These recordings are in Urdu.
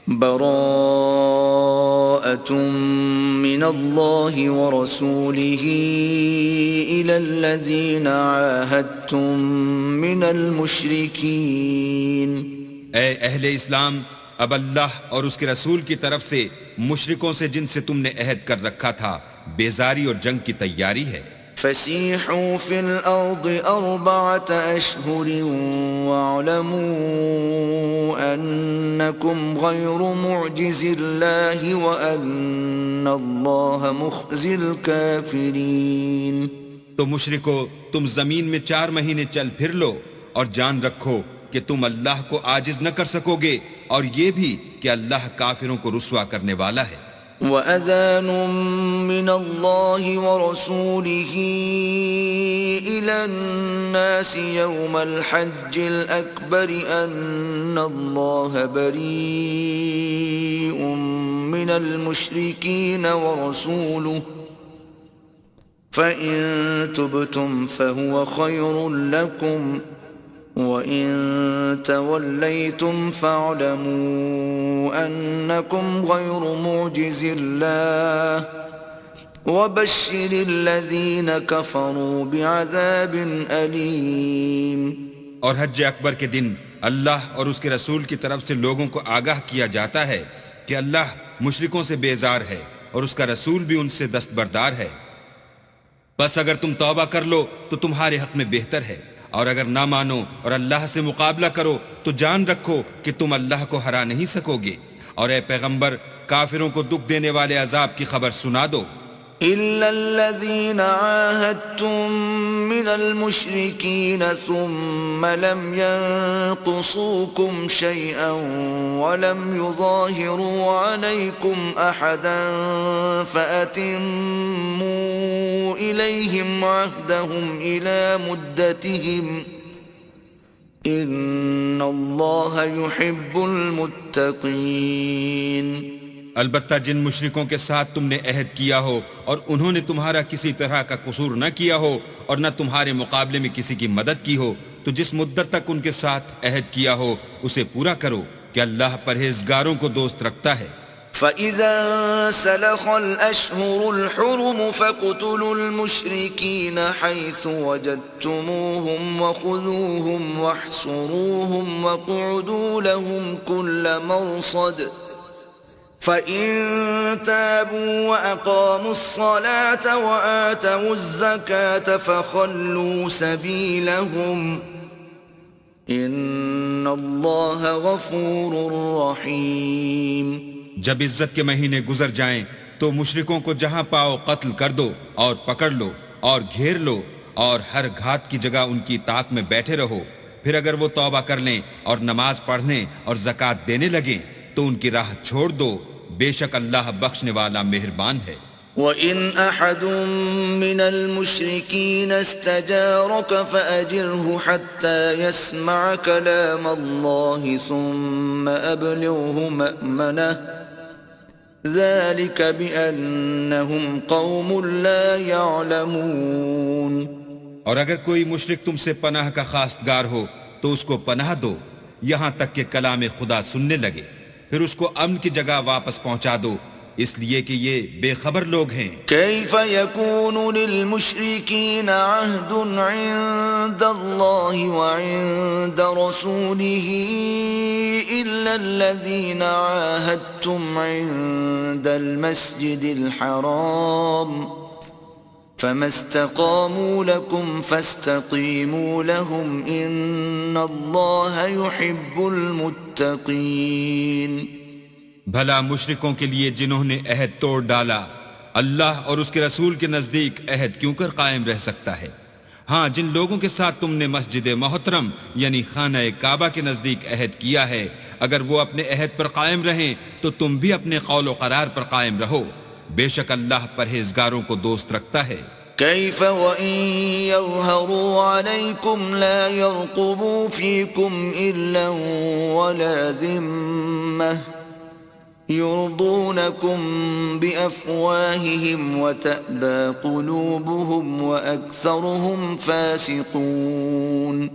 براءة من الله ورسوله إلى الذين عاهدتم من المشركين. اے اہل اسلام، اب اللہ اور اس کے رسول کی طرف سے مشرکوں سے جن سے تم نے عہد کر رکھا تھا بیزاری اور جنگ کی تیاری ہے. فسيحوا في الأرض 4 أشهر واعلموا أنكم غير معجز الله وأن الله مخزي الكافرين. تو مشرکو، تم زمین میں 4 مہینے چل پھر لو اور جان رکھو کہ تم اللہ کو عاجز نہ کر سکو گے، اور یہ بھی کہ اللہ کافروں کو رسوا کرنے والا ہے. وَأَذَانٌ مِّنَ اللَّهِ وَرَسُولِهِ إِلَى النَّاسِ يَوْمَ الْحَجِّ الْأَكْبَرِ أَنَّ اللَّهَ بَرِيءٌ مِّنَ الْمُشْرِكِينَ وَرَسُولُهُ فَإِن تُبْتُمْ فَهُوَ خَيْرٌ لَّكُمْ وَإِن تَوَلَّيْتُمْ فَاعْلَمُوا أَنَّكُمْ غَيْرُ مُعْجِزِ اللَّهِ وَبَشِّرِ الَّذِينَ كَفَرُوا بِعَذَابٍ أَلِيمٍ. اور حج اکبر کے دن اللہ اور اس کے رسول کی طرف سے لوگوں کو آگاہ کیا جاتا ہے کہ اللہ مشرکوں سے بیزار ہے اور اس کا رسول بھی ان سے دستبردار ہے. بس اگر تم توبہ کر لو تو تمہارے حق میں بہتر ہے، اور اگر نہ مانو اور اللہ سے مقابلہ کرو تو جان رکھو کہ تم اللہ کو ہرا نہیں سکو گے. اور اے پیغمبر، کافروں کو دکھ دینے والے عذاب کی خبر سنا دو. إِلَّا الَّذِينَ عَاهَدتُّم مِّنَ الْمُشْرِكِينَ ثُمَّ لَمْ يَنقُصُوكُمْ شَيْئًا وَلَمْ يُظَاهِرُوا عَلَيْكُمْ أَحَدًا فَأَتِمُّوا إِلَيْهِمْ عَهْدَهُمْ إِلَى مُدَّتِهِمْ إِنَّ اللَّهَ يُحِبُّ الْمُتَّقِينَ. البتہ جن مشرکوں کے ساتھ تم نے عہد کیا ہو اور انہوں نے تمہارا کسی طرح کا قصور نہ کیا ہو اور نہ تمہارے مقابلے میں کسی کی مدد کی ہو، تو جس مدت تک ان کے ساتھ عہد کیا ہو اسے پورا کرو کہ اللہ پرہیزگاروں کو دوست رکھتا ہے. فَإِذَا انسَلَخَ الْأَشْهُرُ الْحُرُمُ فَاقْتُلُوا الْمُشْرِكِينَ حَيْثُ وَجَدتُّمُوهُمْ وَخُذُوهُمْ وَاحْصُرُوهُمْ وَاقْعُدُوا لَهُمْ كُلَّ مَرْصَدٍ فَإِن تَابُوا وَأَقَامُوا الصَّلَاةَ وَآتَوُا الزَّكَاةَ فَخَلُّوا سَبِيلَهُمْ إِنَّ اللَّهَ غَفُورٌ رَّحِيمٌ. جب عزت کے مہینے گزر جائیں تو مشرکوں کو جہاں پاؤ قتل کر دو اور پکڑ لو اور گھیر لو، اور ہر گھات کی جگہ ان کی اطاعت میں بیٹھے رہو. پھر اگر وہ توبہ کر لیں اور نماز پڑھنے اور زکوٰۃ دینے لگیں تو ان کی راہ چھوڑ دو، بے شک اللہ بخشنے والا مہربان ہے. وَإِنْ أَحَدٌ مِّنَ الْمُشْرِكِينَ اسْتَجَارَكَ فَأَجِرْهُ حَتَّى يَسْمَعَ كَلَامَ اللَّهِ ثُمَّ أَبْلِغْهُ مَأْمَنَهُ ذَلِكَ بِأَنَّهُمْ قَوْمٌ لَا يَعْلَمُونَ. اور اگر کوئی مشرک تم سے پناہ کا خواستگار ہو تو اس کو پناہ دو یہاں تک کہ کلام خدا سننے لگے، پھر اس کو امن کی جگہ واپس پہنچا دو، اس لیے کہ یہ بے خبر لوگ ہیں. كيف يكون للمشركين عهد عند الله وعند رسوله إلا الذين عاهدتم عند المسجد الحرام فما استقاموا لكم فاستقيموا لهم إن الله يحب المتقين. بھلا مشرکوں کے لیے جنہوں نے عہد توڑ ڈالا اللہ اور اس کے رسول کے نزدیک عہد کیوں کر قائم رہ سکتا ہے؟ ہاں، جن لوگوں کے ساتھ تم نے مسجد محترم یعنی خانہ کعبہ کے نزدیک عہد کیا ہے، اگر وہ اپنے عہد پر قائم رہیں تو تم بھی اپنے قول و قرار پر قائم رہو، بے شک اللہ پرہیزگاروں کو دوست رکھتا ہے. كيف وإن يظهروا عليكم لا يرقبوا فيكم إلا ولا ذمة يرضونكم بأفواههم وتأبى قلوبهم وأكثرهم فاسقون.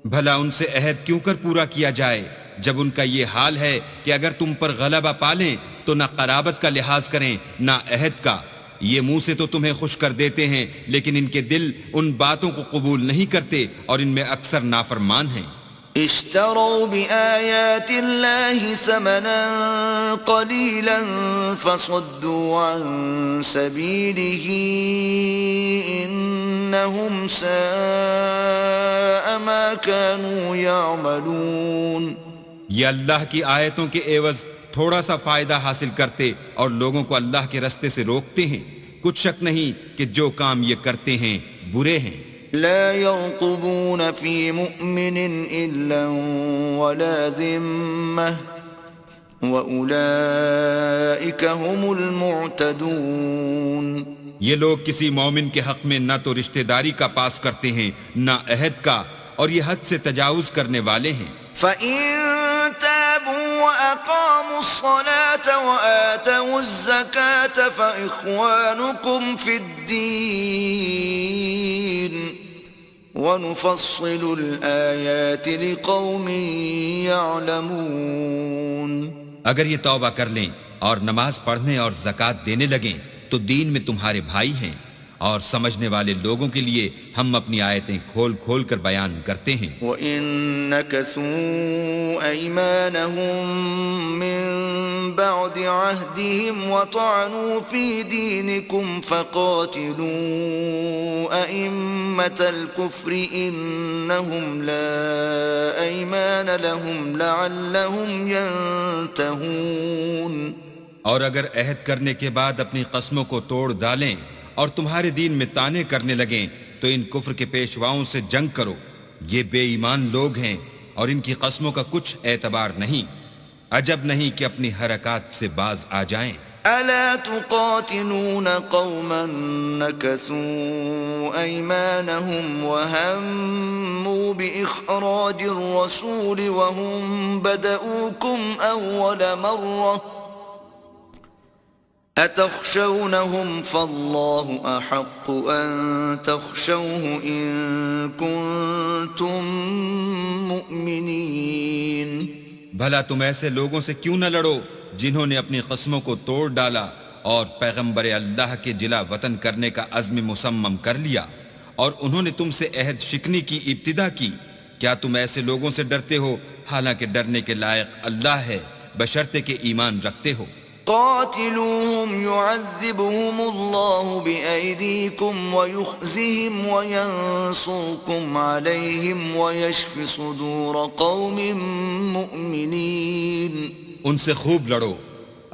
بھلا ان سے عہد کیوں کر پورا کیا جائے جب ان کا یہ حال ہے کہ اگر تم پر غلبہ پالیں تو نہ قرابت کا لحاظ کریں نہ عہد کا. یہ منہ سے تو تمہیں خوش کر دیتے ہیں لیکن ان کے دل ان باتوں کو قبول نہیں کرتے اور ان میں اکثر نافرمان ہیں. اشتروا بآيات الله ثمنا قليلا فصدوا عن سبيله إنهم ساء ما كانوا يعملون. یہ اللہ کی آیتوں کے عوض تھوڑا سا فائدہ حاصل کرتے اور لوگوں کو اللہ کے رستے سے روکتے ہیں. کچھ شک نہیں کہ جو کام یہ کرتے ہیں برے ہیں. لا يرقبون في مؤمن إلا ولا ذمة وأولئك هم المعتدون. یہ لوگ کسی مومن کے حق میں نہ تو رشتہ داری کا پاس کرتے ہیں نہ عہد کا اور یہ حد سے تجاوز کرنے والے ہیں. فَإِن تَابُوا وَأَقَامُوا الصَّلَاةَ وَآتَوُا الزَّكَاةَ فَإِخْوَانُكُمْ فِي الدِّينِ وَنُفَصِّلُ الْآيَاتِ لِقَوْمٍ يَعْلَمُونَ. اگر یہ توبہ کر لیں اور نماز پڑھنے اور زکوٰۃ دینے لگیں تو دین میں تمہارے بھائی ہیں اور سمجھنے والے لوگوں کے لیے ہم اپنی آیتیں کھول کھول کر بیان کرتے ہیں. وَإِن نَكَثُوا أَيْمَانَهُم مِّن بَعْدِ عَهْدِهِمْ وَطَعَنُوا فِي دِينِكُمْ فَقَاتِلُوا أَئِمَّةَ الْكُفْرِ إِنَّهُمْ لَا أَيْمَانَ لَهُمْ لَعَلَّهُمْ يَنْتَهُونَ. اور اگر عہد کرنے کے بعد اپنی قسموں کو توڑ ڈالیں اور تمہارے دین میں طعنے کرنے لگیں تو ان کفر کے پیشواؤں سے جنگ کرو. یہ بے ایمان لوگ ہیں اور ان کی قسموں کا کچھ اعتبار نہیں. عجب نہیں کہ اپنی حرکات سے باز آ جائیں. ألا تقاتلون قوما نكثوا أيمانهم وهموا بإخراج الرسول وهم بدؤوكم أول مرة أتخشونهم فالله أحق أن تخشوه إن كنتم مؤمنين. بھلا تم ایسے لوگوں سے کیوں نہ لڑو جنہوں نے اپنی قسموں کو توڑ ڈالا اور پیغمبر اللہ کے جلا وطن کرنے کا عزم مصمم کر لیا اور انہوں نے تم سے عہد شکنی کی ابتدا کی. کیا تم ایسے لوگوں سے ڈرتے ہو حالانکہ ڈرنے کے لائق اللہ ہے بشرطے کہ ایمان رکھتے ہو. قاتلوهم يعذبهم الله بأيديكم ويخزهم وينصركم عليهم ويشف صدور قوم مؤمنين. ان سے خوب لڑو،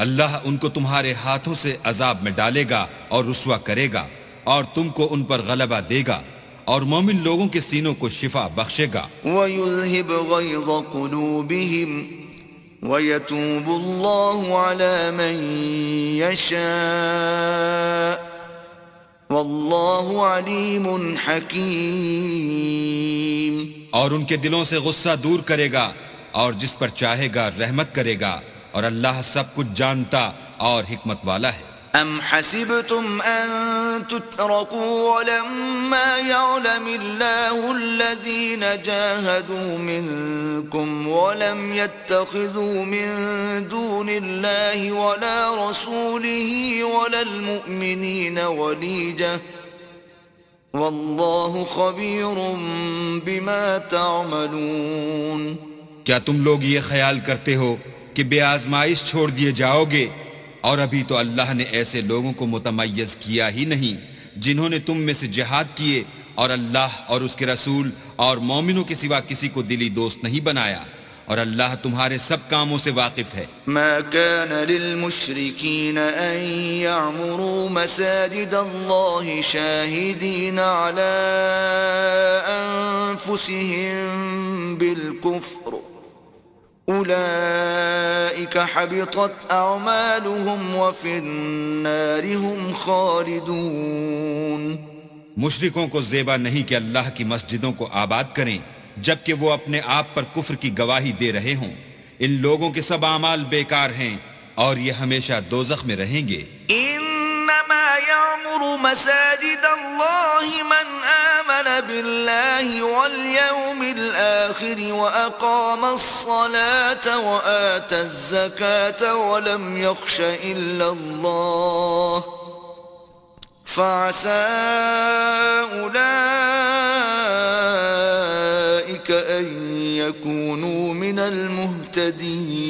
اللہ ان کو تمہارے ہاتھوں سے عذاب میں ڈالے گا اور رسوا کرے گا اور تم کو ان پر غلبہ دے گا اور مومن لوگوں کے سینوں کو شفا بخشے گا. وَيُذْهِبْ غَيْظَ قُلُوبِهِمْ وَيَتُوبُ اللَّهُ عَلَى مَن يَشَاءُ وَاللَّهُ عَلِيمٌ حَكِيمٌ. اور ان کے دلوں سے غصہ دور کرے گا اور جس پر چاہے گا رحمت کرے گا اور اللہ سب کچھ جانتا اور حکمت والا ہے. أَمْ حَسِبْتُمْ أَن تُتْرَكُوا وَلَمَّا يَعْلَمِ اللَّهُ الَّذِينَ جَاهَدُوا مِنكُمْ وَلَمْ يَتَّخِذُوا مِن دُونِ اللَّهِ وَلَا رَسُولِهِ وَلَا الْمُؤْمِنِينَ وَلِيجَةً وَاللَّهُ خَبِيرٌ بِمَا تَعْمَلُونَ. کیا تم لوگ یہ خیال کرتے ہو کہ بے آزمائش چھوڑ دیے جاؤ گے؟ اور ابھی تو اللہ نے ایسے لوگوں کو متمیز کیا ہی نہیں جنہوں نے تم میں سے جہاد کیے اور اللہ اور اس کے رسول اور مومنوں کے سوا کسی کو دلی دوست نہیں بنایا اور اللہ تمہارے سب کاموں سے واقف ہے. ما كان للمشركين أن يعمروا مساجد الله شاهدين على أنفسهم بالكفر أولئك حبطت أعمالهم وفي النار هم خالدون. مشرکوں کو زیبا نہیں کہ اللہ کی مسجدوں کو آباد کریں جبکہ وہ اپنے آپ پر کفر کی گواہی دے رہے ہوں. ان لوگوں کے سب اعمال بیکار ہیں اور یہ ہمیشہ دوزخ میں رہیں گے. انما يعمر مساجد الله من آمن بالله واليوم الآخر وأقام الصلاة وآتى الزكاة ولم يخش إلا الله فعسى أولئك أن يكونوا من المهتدين.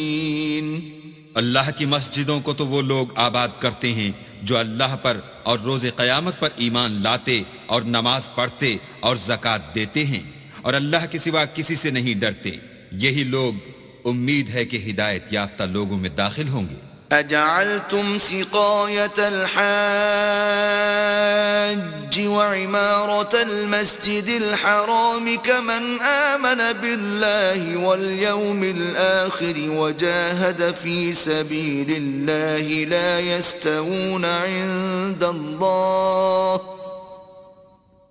اللہ کی مسجدوں کو تو وہ لوگ آباد کرتے ہیں جو اللہ پر اور روز قیامت پر ایمان لاتے اور نماز پڑھتے اور زکوٰۃ دیتے ہیں اور اللہ کے سوا کسی سے نہیں ڈرتے. یہی لوگ امید ہے کہ ہدایت یافتہ لوگوں میں داخل ہوں گے. أجعلتم سقاية الحاج وعمارة المسجد الحرام كمن آمن بالله واليوم الآخر وجاهد في سبيل الله لا يستوون عند الله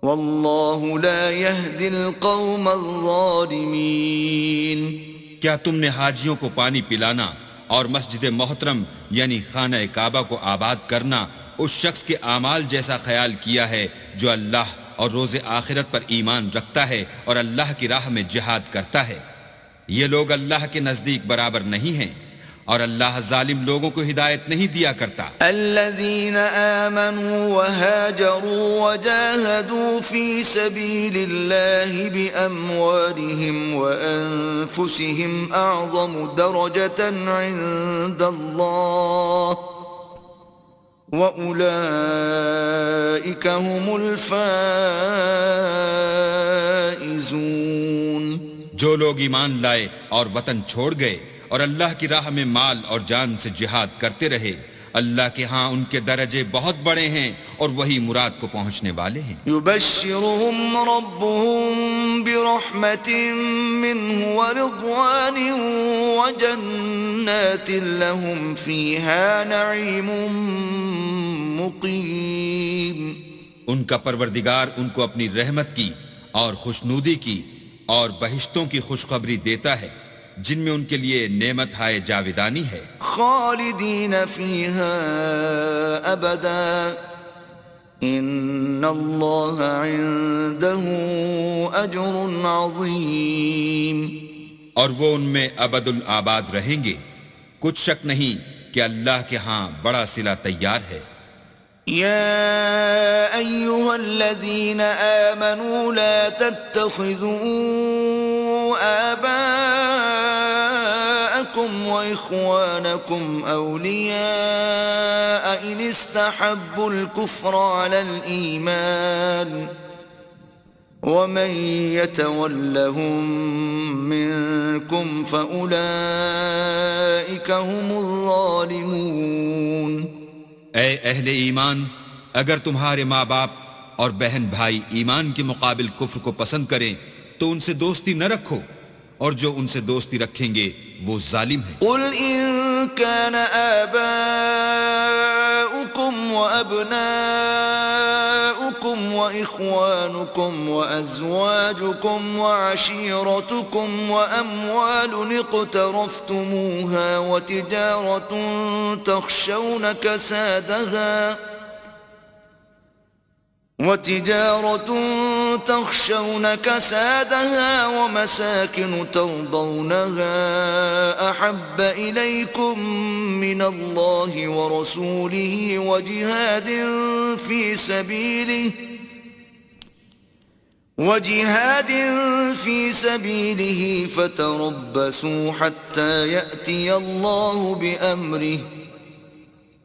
والله لا يهدي القوم الظالمين. کیا تم نے حاجیوں کو پانی پلانا اور مسجد محترم یعنی خانہ کعبہ کو آباد کرنا اس شخص کے اعمال جیسا خیال کیا ہے جو اللہ اور روز آخرت پر ایمان رکھتا ہے اور اللہ کی راہ میں جہاد کرتا ہے؟ یہ لوگ اللہ کے نزدیک برابر نہیں ہیں اور اللہ ظالم لوگوں کو ہدایت نہیں دیا کرتا. الذين آمنوا وهاجروا وجاهدوا في سبيل الله بأموالهم وأنفسهم أعظم درجة عند الله وأولئك هم الفائزون. جو لوگ ایمان لائے اور وطن چھوڑ گئے اور اللہ کی راہ میں مال اور جان سے جہاد کرتے رہے، اللہ کے ہاں ان کے درجے بہت بڑے ہیں اور وہی مراد کو پہنچنے والے ہیں. يبشرهم ربهم برحمة منه ورضوان وجنات لهم فيها نعيم مقيم. ان کا پروردگار ان کو اپنی رحمت کی اور خوشنودی کی اور بہشتوں کی خوشخبری دیتا ہے جن میں ان کے لیے نعمت ہائے جاویدانی ہے. خالدین فیہا ابدا ان اللہ عنده اجر عظیم. اور وہ ان میں ابد الآباد رہیں گے، کچھ شک نہیں کہ اللہ کے ہاں بڑا صلہ تیار ہے. يا أيها الذين آمنوا لا تتخذوا آباءكم وإخوانكم أولياء إن استحبوا الكفر على الإيمان ومن يتولهم منكم فأولئك هم الظالمون. اے اہل ایمان، اگر تمہارے ماں باپ اور بہن بھائی ایمان کے مقابل کفر کو پسند کریں تو ان سے دوستی نہ رکھو، اور جو ان سے دوستی رکھیں گے وہ ظالم ہیں. قل ان كان آباؤكم وأبناؤكم وإخوانكم وأزواجكم وعشيرتكم وأموال اقترفتموها وتجارة تخشون كسادها ومساكن ترضونها أحب إليكم من الله ورسوله وجهاد في سبيله فتربصوا حتى يأتي الله بأمره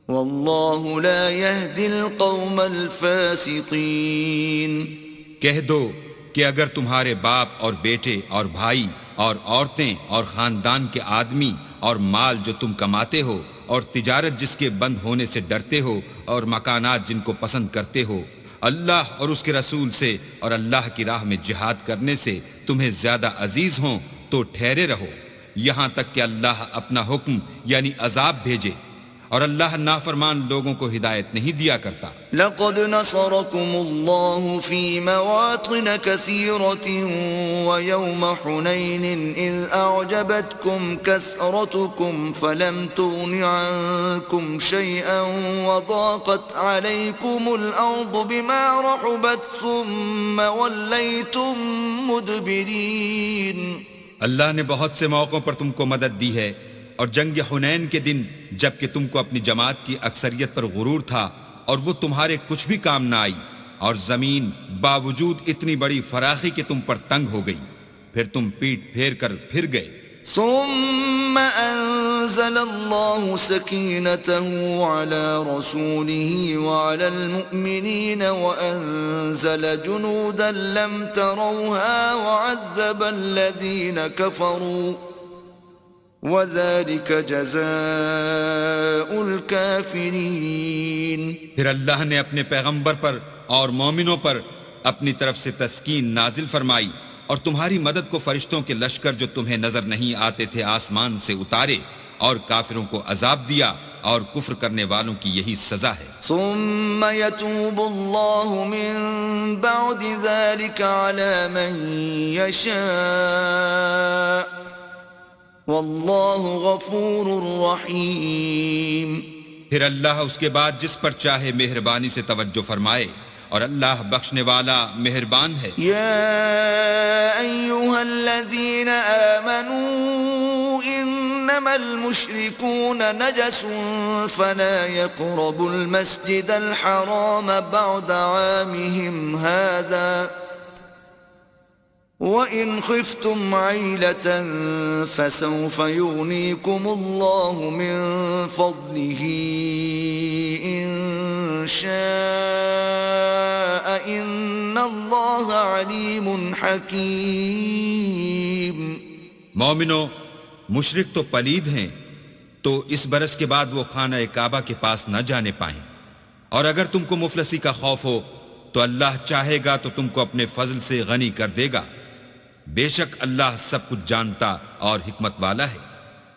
واللہ لا يهدي القوم الفاسقین. کہہ دو کہ اگر تمہارے باپ اور بیٹے اور بھائی اور عورتیں اور خاندان کے آدمی اور مال جو تم کماتے ہو اور تجارت جس کے بند ہونے سے ڈرتے ہو اور مکانات جن کو پسند کرتے ہو اللہ اور اس کے رسول سے اور اللہ کی راہ میں جہاد کرنے سے تمہیں زیادہ عزیز ہوں تو ٹھہرے رہو یہاں تک کہ اللہ اپنا حکم یعنی عذاب بھیجے، اور اللہ نافرمان لوگوں کو ہدایت نہیں دیا کرتا۔ لقد نصركم الله في مواطن كثيرة ويوم حنين إذ أعجبتكم كثرتكم فلم تغن عنكم شيئا وضاقت عليكم الأرض بما رحبت ثم وليتم مدبرين۔ اللہ نے بہت سے موقعوں پر تم کو مدد دی ہے، اور جنگ حنین کے دن جب کہ تم کو اپنی جماعت کی اکثریت پر غرور تھا اور وہ تمہارے کچھ بھی کام نہ آئی، اور زمین باوجود اتنی بڑی فراخی کہ تم پر تنگ ہو گئی، پھر تم پیٹ پھیر کر پھر گئے۔ ثم أنزل الله سكينته على رسوله وعلى المؤمنين وأنزل جنودا لم تروها وعذب الذين كفروا وَذَلِكَ جَزَاءُ الْكَافِرِينَ۔ پھر اللہ نے اپنے پیغمبر پر اور مومنوں پر اپنی طرف سے تسکین نازل فرمائی، اور تمہاری مدد کو فرشتوں کے لشکر جو تمہیں نظر نہیں آتے تھے آسمان سے اتارے، اور کافروں کو عذاب دیا، اور کفر کرنے والوں کی یہی سزا ہے۔ ثم يتوب الله من بعد ذلك على من يشاء واللہ غفور رحیم۔ پھر اللہ اس کے بعد جس پر چاہے مہربانی سے توجہ فرمائے، اور اللہ بخشنے والا مہربان ہے۔ یا ایہا الذین آمنوا انما المشرکون نجس فلا يقربوا المسجد الحرام بعد عامهم هذا وَإِنْ خِفْتُمْ عَيْلَةً فَسَوْفَ يُغْنِيكُمُ اللَّهُ مِنْ فَضْلِهِ إِنْ شَاءَ إِنَّ اللَّهَ عَلِيمٌ حَكِيمٌ۔ مومنو، مشرک تو پلید ہیں، تو اس برس کے بعد وہ خانہ کعبہ کے پاس نہ جانے پائیں، اور اگر تم کو مفلسی کا خوف ہو تو اللہ چاہے گا تو تم کو اپنے فضل سے غنی کر دے گا، بے شک اللہ سب کچھ جانتا اور حکمت والا ہے۔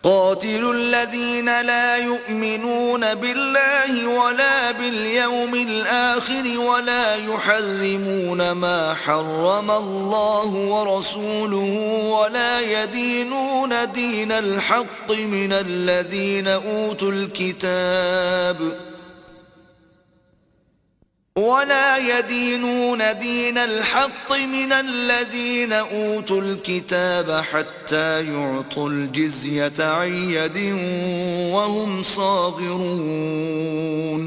قاتلوا الذين لا يؤمنون بالله ولا باليوم الآخر ولا يحرمون ما حرم الله ورسوله ولا يدينون دين الحق من الذين أوتوا الكتاب ولا يدينون دين الحق من الذين أوتوا الكتاب حتى يعطوا الجزية عن يد وهم صاغرون۔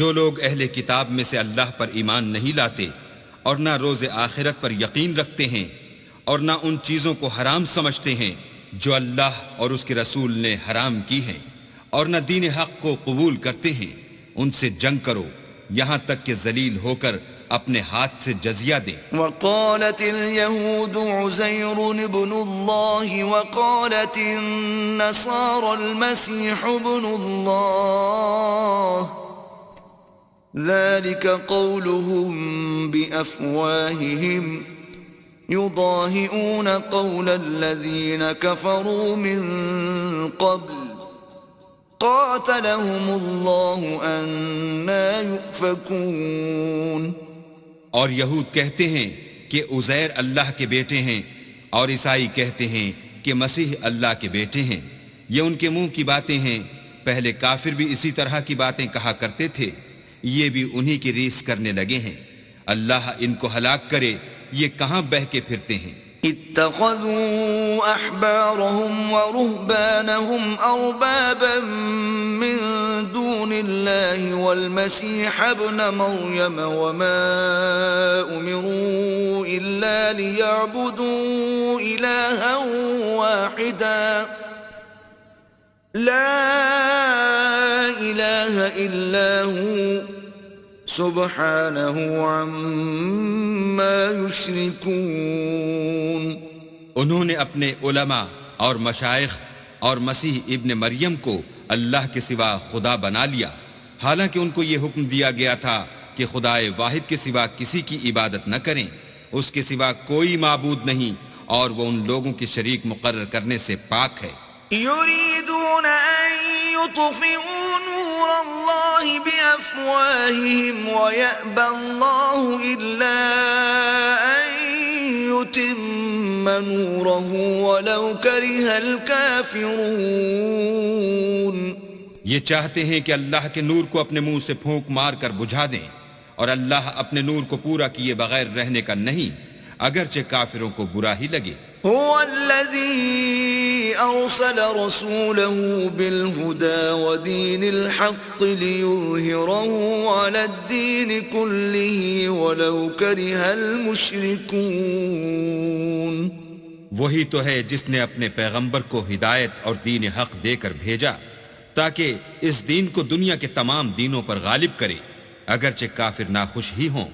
جو لوگ اہل کتاب میں سے اللہ پر ایمان نہیں لاتے اور نہ روز آخرت پر یقین رکھتے ہیں اور نہ ان چیزوں کو حرام سمجھتے ہیں جو اللہ اور اس کے رسول نے حرام کی ہیں اور نہ دین حق کو قبول کرتے ہیں، ان سے جنگ کرو یہاں تک کہ ذلیل ہو کر اپنے ہاتھ سے جزیہ دیں۔ وقالت اليهود عزير ابن الله وقالت النصارى المسيح ابن الله ذلك قولهم بأفواههم يضاهئون قول الذين كفروا من قبل قاتلهم اللہ انا یؤفکون۔ اور یہود کہتے ہیں کہ عزیر اللہ کے بیٹے ہیں، اور عیسائی کہتے ہیں کہ مسیح اللہ کے بیٹے ہیں، یہ ان کے منہ کی باتیں ہیں، پہلے کافر بھی اسی طرح کی باتیں کہا کرتے تھے، یہ بھی انہی کی ریس کرنے لگے ہیں، اللہ ان کو ہلاک کرے، یہ کہاں بہہ کے پھرتے ہیں۔ اتخذوا احبارهم ورهبانهم اربابا من دون الله والمسيح ابن مريم وما امروا الا ليعبدوا الها واحدا لا اله الا هو سبحانہ عما یشرکون۔ انہوں نے اپنے علماء اور مشائخ اور مسیح ابن مریم کو اللہ کے سوا خدا بنا لیا، حالانکہ ان کو یہ حکم دیا گیا تھا کہ خدائے واحد کے سوا کسی کی عبادت نہ کریں، اس کے سوا کوئی معبود نہیں، اور وہ ان لوگوں کے شریک مقرر کرنے سے پاک ہے۔ يريدون أن يطفئوا نور الله بأفواههم ويأبى الله إلا أن يتم نوره ولو كره الكافرون. یہ چاہتے ہیں کہ اللہ کے نور کو اپنے منہ سے پھونک مار کر بجھا دیں، اور اللہ اپنے نور کو پورا کیے بغیر رہنے کا نہیں، اگرچہ کافروں کو برا ہی لگے. هو الذي أرسل رسوله بالهدى ودين الحق ليظهره على الدين كله ولو كره المشركون. وہی تو ہے جس نے اپنے پیغمبر کو ہدایت اور دین حق دے کر بھیجا تاکہ اس دین کو دنیا کے تمام دینوں پر غالب کرے، اگرچہ کافر ناخوش ہی ہوں.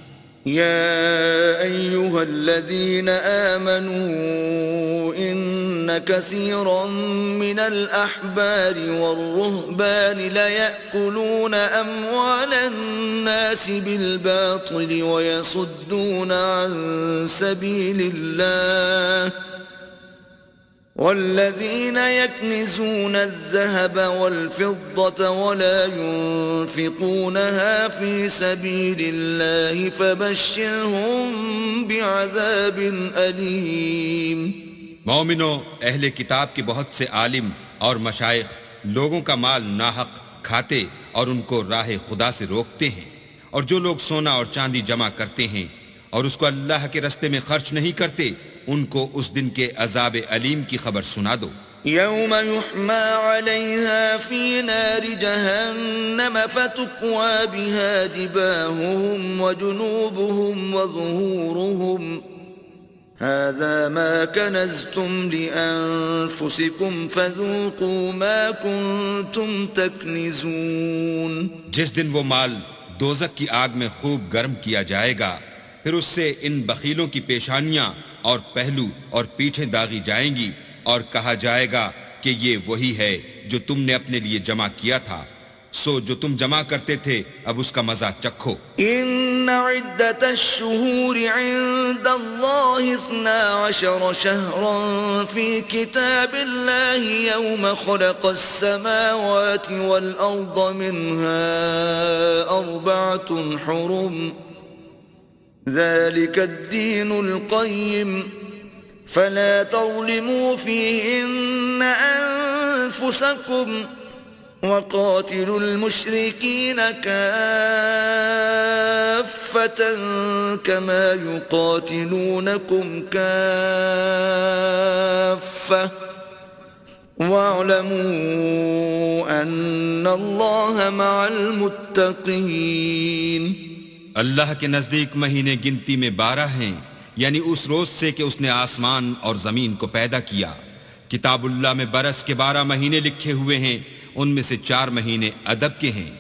يا أيها الذين آمنوا إن كثيرا من الأحبار والرهبان ليأكلون أموال الناس بالباطل ويصدون عن سبيل الله والذين يكنزون الذهب والفضة ولا ينفقونها في سبيل الله فبشرهم بعذاب أليم. مومنو، اہل کتاب کے بہت سے عالم اور مشائخ لوگوں کا مال ناحق کھاتے اور ان کو راہ خدا سے روکتے ہیں، اور جو لوگ سونا اور چاندی جمع کرتے ہیں اور اس کو اللہ کے رستے میں خرچ نہیں کرتے، ان کو اس دن کے عذاب علیم کی خبر سنا دو. يوم يحمى عليها في نار جهنم فتكوى بها جباههم وجنوبهم وظهورهم هذا ما كنزتم لأنفسكم فذوقوا ما كنتم تكنزون. جس دن وہ مال دوزخ کی آگ میں خوب گرم کیا جائے گا، پھر اس سے ان بخیلوں کی پیشانیاں اور پہلو اور پیٹھیں داغی جائیں گی، اور کہا جائے گا کہ یہ وہی ہے جو تم نے اپنے لیے جمع کیا تھا، سو جو تم جمع کرتے تھے اب اس کا مزہ چکھو. ان عدت الشہور عند اللہ 12 شہرا فی کتاب اللہ یوم خلق السماوات والارض منها 4 حرم ذلك الدين القيم فلا تظلموا فيهن أنفسكم وقاتلوا المشركين كافة كما يقاتلونكم كافة واعلموا أن الله مع المتقين. اللہ کے نزدیک مہینے گنتی میں 12 ہیں، یعنی اس روز سے کہ اس نے آسمان اور زمین کو پیدا کیا. کتاب اللہ میں برس کے 12 مہینے لکھے ہوئے ہیں، ان میں سے 4 مہینے ادب کے ہیں.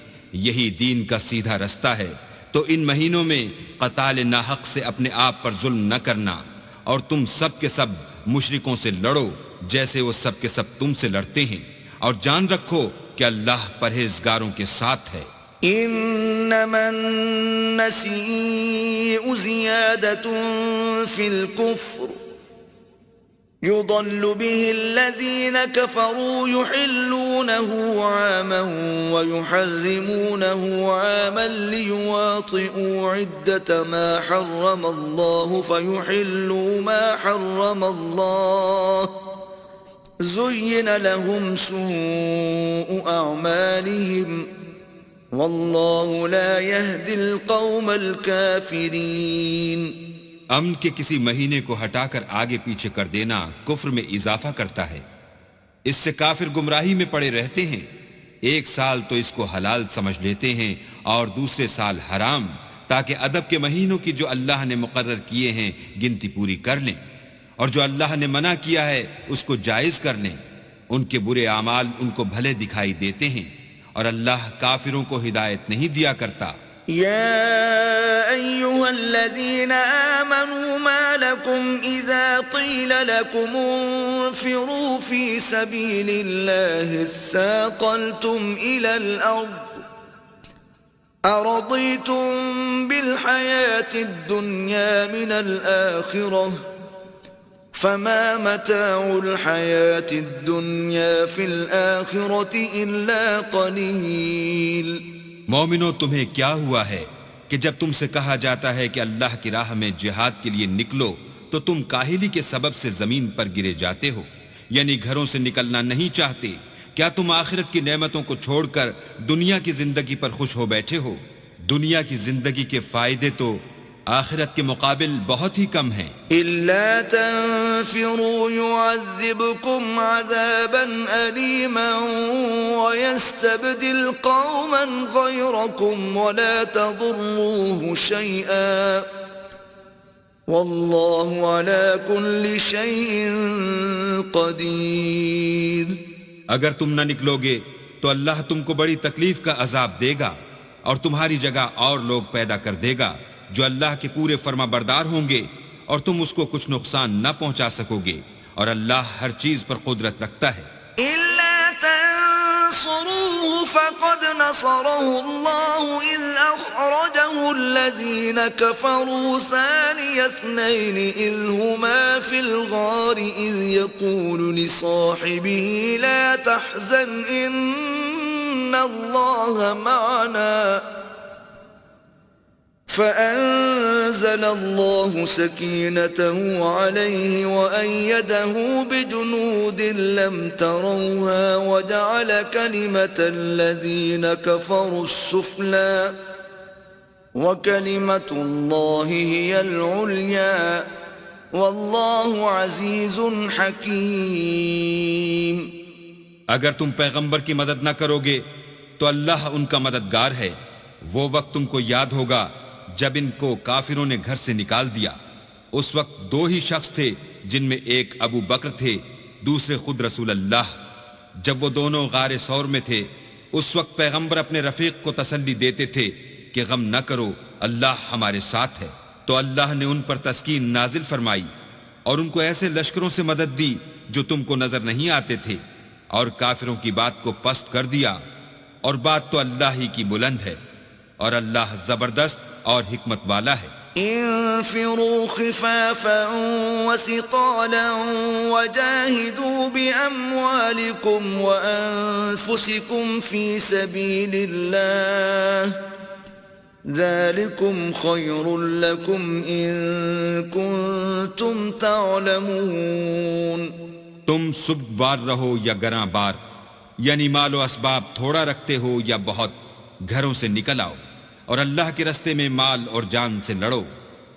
یہی دین کا سیدھا رستہ ہے. تو ان مہینوں میں قتال ناحق سے اپنے آپ پر ظلم نہ کرنا، اور تم سب کے سب مشرکوں سے لڑو جیسے وہ سب کے سب تم سے لڑتے ہیں، اور جان رکھو کہ اللہ پرہیزگاروں کے ساتھ ہے. انما النسيء زيادة في الكفر يضل به الذين كفروا يحلونه عاما ويحرمونه عاما ليواطئوا عدة ما حرم الله فيحلوا ما حرم الله زين لهم سوء أعمالهم واللہ لا يهدي القوم الكافرین. امن کے کسی مہینے کو ہٹا کر آگے پیچھے کر دینا کفر میں اضافہ کرتا ہے. اس سے کافر گمراہی میں پڑے رہتے ہیں. ایک سال تو اس کو حلال سمجھ لیتے ہیں اور دوسرے سال حرام، تاکہ ادب کے مہینوں کی جو اللہ نے مقرر کیے ہیں گنتی پوری کر لیں، اور جو اللہ نے منع کیا ہے اس کو جائز کر لیں. ان کے برے اعمال ان کو بھلے دکھائی دیتے ہیں، اور اللہ کافروں کو ہدایت نہیں دیا کرتا. يا أيها الذين آمنوا ما لكم إذا قيل لكم انفروا في سبيل الله اثاقلتم إلى الأرض أرضيتم بالحياة الدنيا من الآخرة فما متاع الحياة الدنيا في الآخرة إلا قليل. مومنو تمہیں کیا ہوا ہے کہ جب تم سے کہا جاتا ہے کہ اللہ کی راہ میں جہاد کے لیے نکلو تو تم کاہلی کے سبب سے زمین پر گرے جاتے ہو، یعنی گھروں سے نکلنا نہیں چاہتے. کیا تم آخرت کی نعمتوں کو چھوڑ کر دنیا کی زندگی پر خوش ہو بیٹھے ہو؟ دنیا کی زندگی کے فائدے تو آخرت کے مقابل بہت ہی کم ہیں. إلا تنفروا يعذبكم عذابا أليما ويستبدل قوما غيركم ولا تضروه شيئا والله على كل شيء قدير. اگر تم نہ نکلو گے تو اللہ تم کو بڑی تکلیف کا عذاب دے گا اور تمہاری جگہ اور لوگ پیدا کر دے گا جو اللہ کے پورے فرما بردار ہوں گے اور تم اس کو کچھ نقصان نہ پہنچا سکو گے، اور اللہ ہر چیز پر قدرت رکھتا ہے. إلا تنصروه فقد نصره الله إذ أخرجه الذين كفروا ثاني اثنين إذ هما في الغار إذ يقول لصاحبه لا تحزن إن الله معنا فأنزل الله سكينته عليه وأيده بجنود لم تروها وجعل كلمة الذين كفروا السفلى وكلمة الله هي العليا والله عزيز حكيم. اگر تم پیغمبر کی مدد نہ کرو گے تو اللہ ان کا مددگار ہے. وہ وقت تم کو یاد ہوگا جب ان کو کافروں نے گھر سے نکال دیا. اس وقت دو ہی شخص تھے جن میں ایک ابو بکر تھے، دوسرے خود رسول اللہ. جب وہ دونوں غار ثور میں تھے اس وقت پیغمبر اپنے رفیق کو تسلی دیتے تھے کہ غم نہ کرو، اللہ ہمارے ساتھ ہے. تو اللہ نے ان پر تسکین نازل فرمائی اور ان کو ایسے لشکروں سے مدد دی جو تم کو نظر نہیں آتے تھے، اور کافروں کی بات کو پست کر دیا. اور بات تو اللہ ہی کی بلند ہے، اور اللہ زبردست اور حکمت والا ہے. انفروا خفافا وثقالا وجاهدوا بأموالكم وأنفسكم في سبيل الله ذلكم خير لكم إن كنتم تعلمون. تم سب بار رہو یا گراں بار، یعنی مال و اسباب تھوڑا رکھتے ہو یا بہت، گھروں سے نکل آؤ اور اللہ کے رستے میں مال اور جان سے لڑو،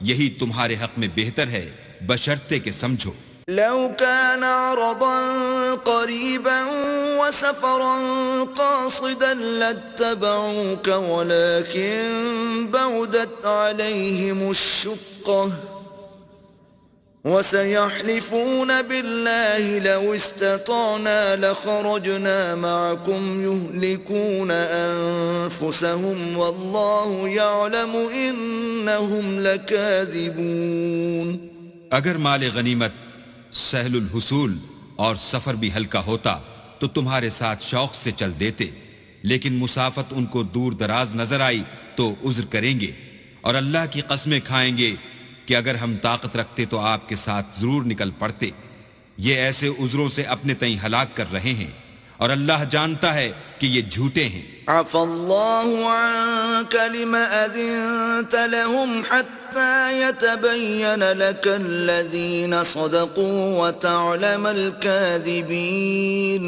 یہی تمہارے حق میں بہتر ہے بشرطے کہ سمجھو. لو كان عرضا قريبا وسفرا قاصدا لاتبعوك ولكن بعدت عليهم الشقة وسيحلفون بالله لو استطعنا لخرجنا معكم يهلكون أنفسهم والله يعلم إنهم لكاذبون. اگر مال غنیمت سہل الحصول اور سفر بھی ہلکا ہوتا تو تمہارے ساتھ شوق سے چل دیتے، لیکن مسافت ان کو دور دراز نظر آئی تو عذر کریں گے، اور اللہ کی قسمیں کھائیں گے کہ اگر ہم طاقت رکھتے تو آپ کے ساتھ ضرور نکل پڑتے. یہ ایسے عذروں سے اپنے تئیں ہلاک کر رہے ہیں، اور اللہ جانتا ہے کہ یہ جھوٹے ہیں. عفا اللہ عنک لم اذنت لهم حتى يتبين لك الذين صدقوا وتعلم الكاذبين.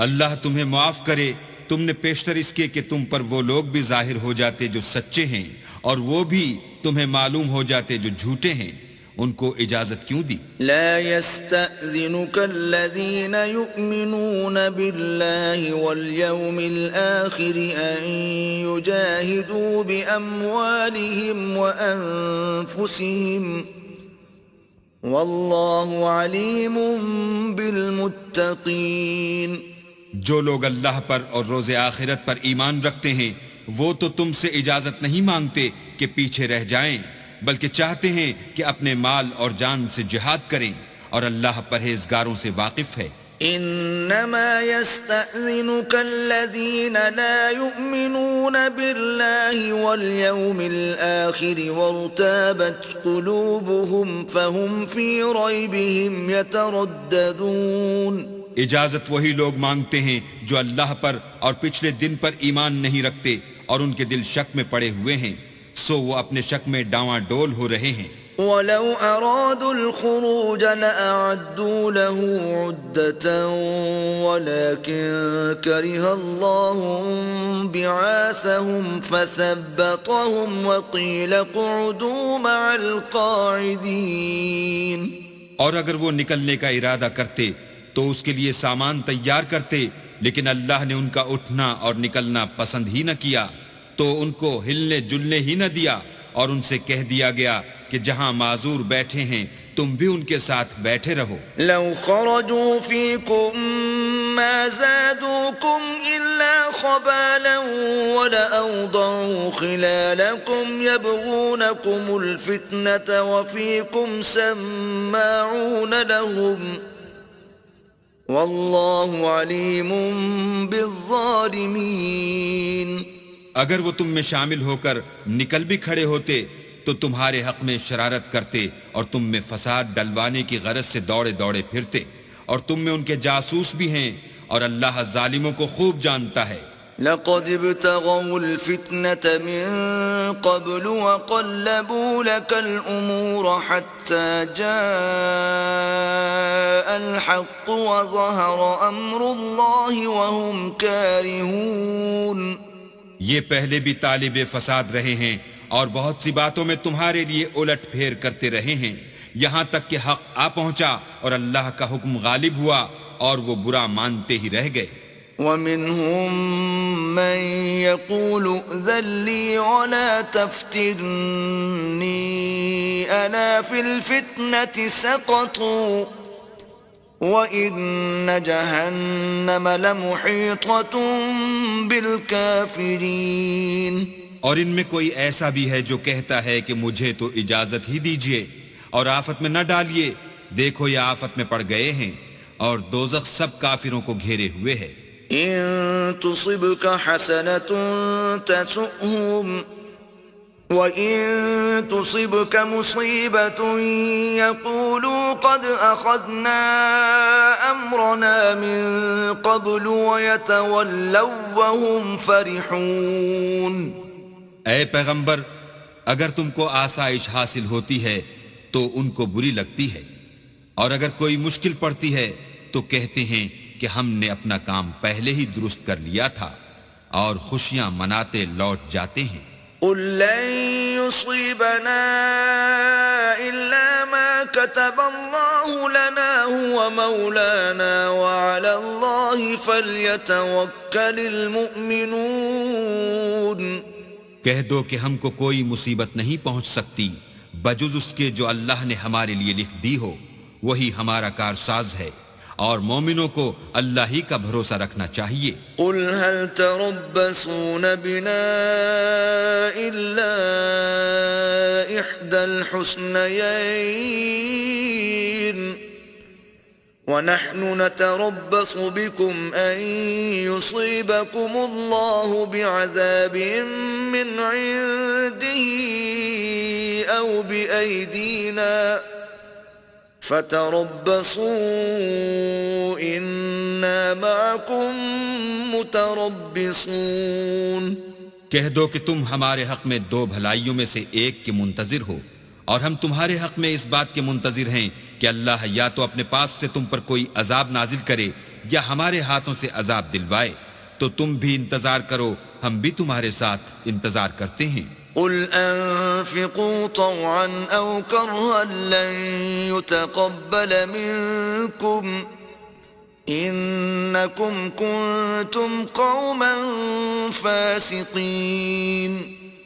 اللہ تمہیں معاف کرے، تم نے پیشتر اس کے کہ تم پر وہ لوگ بھی ظاہر ہو جاتے جو سچے ہیں، اور وہ بھی تمہیں معلوم ہو جاتے جو جھوٹے ہیں. ان کو اجازت کیوں دی؟ لا يستأذنك الذين يؤمنون بالله واليوم الآخر أن يجاهدوا بأموالهم وأنفسهم والله عليم بالمتقين. جو لوگ اللہ پر اور روز آخرت پر ایمان رکھتے ہیں وہ تو تم سے اجازت نہیں مانگتے کہ پیچھے رہ جائیں، بلکہ چاہتے ہیں کہ اپنے مال اور جان سے جہاد کریں، اور اللہ پرہیزگاروں سے واقف ہے. إنما يستأذنك الذين لا يؤمنون بالله واليوم الآخر وارتابت قلوبهم فهم في ريبهم يترددون. اجازت وہی لوگ مانگتے ہیں جو اللہ پر اور پچھلے دن پر ایمان نہیں رکھتے اور ان کے دل شک میں پڑے ہوئے ہیں، سو وہ اپنے شک میں ڈاواں ڈول ہو رہے ہیں. وَلَوْ أَرَادُوا الْخُرُوجَ لَأَعَدُّوا لَهُ عُدَّةً وَلَكِنْ كَرِهَ اللَّهُ بِعَاثَهُمْ فَثَبَّطَهُمْ وَقِيلَ اقْعُدُوا مَعَ الْقَاعِدِينَ. اور اگر وہ نکلنے کا ارادہ کرتے تو اس کے لیے سامان تیار کرتے، لیکن اللہ نے ان کا اٹھنا اور نکلنا پسند ہی نہ کیا، تو ان کو ہلنے جلنے ہی نہ دیا اور ان سے کہہ دیا گیا کہ جہاں معذور بیٹھے ہیں تم بھی ان کے ساتھ بیٹھے رہو. لو خرجوا فيكم ما زادوكم إلا خبالا ولأوضعوا خلالكم يبغونكم الفتنة وفيكم سماعون لهم والله عليم بالظالمين. اگر وہ تم میں شامل ہو کر نکل بھی کھڑے ہوتے تو تمہارے حق میں شرارت کرتے اور تم میں فساد ڈلوانے کی غرض سے دوڑے دوڑے پھرتے، اور تم میں ان کے جاسوس بھی ہیں، اور اللہ ظالموں کو خوب جانتا ہے. لقد ابتغوا الفتنة من قبل وقلبوا لك الأمور حتى جاء الحق وظهر أمر الله وهم كارهون. یہ پہلے بھی طالب فساد رہے ہیں اور بہت سی باتوں میں تمہارے لیے الٹ پھیر کرتے رہے ہیں، یہاں تک کہ حق آ پہنچا اور اللہ کا حکم غالب ہوا اور وہ برا مانتے ہی رہ گئے. وَمِنْهُمْ مَنْ يَقُولُ ائْذَنْ لِي وَلَا تَفْتِنِّي أَلَا فِي الْفِتْنَةِ سَقَطُوا وَإِنَّ جَهَنَّمَ لَمُحِيطَةٌ بِالْكَافِرِينَ. اور ان میں کوئی ایسا بھی ہے جو کہتا ہے کہ مجھے تو اجازت ہی دیجئے اور آفت میں نہ ڈالیے، دیکھو یہ آفت میں پڑ گئے ہیں اور دوزخ سب کافروں کو گھیرے ہوئے ہے. إن تصبك حسنة تسؤهم وإن تصبك مصيبة يقولوا قد أخذنا أمرنا من قبل ويتولوا وهم فرحون. اے پیغمبر، اگر تم کو آسائش حاصل ہوتی ہے تو ان کو بری لگتی ہے، اور اگر کوئی مشکل پڑتی ہے تو کہتے ہیں کہ ہم نے اپنا کام پہلے ہی درست کر لیا تھا، اور خوشیاں مناتے لوٹ جاتے ہیں. قل لن يصيبنا إلا ما كتب الله لنا هو مولانا وعلى الله فليتوكل المؤمنون. کہہ دو کہ ہم کو کوئی مصیبت نہیں پہنچ سکتی بجز اس کے جو اللہ نے ہمارے لیے لکھ دی ہو، وہی ہمارا کارساز ہے، اور مومنوں کو اللہ ہی کا بھروسہ رکھنا چاہیے. قل هل تربصون بنا إلا إحدى الحسنيين ونحن نتربص بكم أن يصيبكم الله بعذاب من عنده أو بأيدينا فتربصوا إنا معكم متربصون. کہہ دو کہ تم ہمارے حق میں دو بھلائیوں میں سے ایک کے منتظر ہو، اور ہم تمہارے حق میں اس بات کے منتظر ہیں کہ اللہ یا تو اپنے پاس سے تم پر کوئی عذاب نازل کرے یا ہمارے ہاتھوں سے عذاب دلوائے، تو تم بھی انتظار کرو، ہم بھی تمہارے ساتھ انتظار کرتے ہیں. قل أنفقوا طوعا أو كرها لن يتقبل منكم إنكم كنتم قوما فاسقين.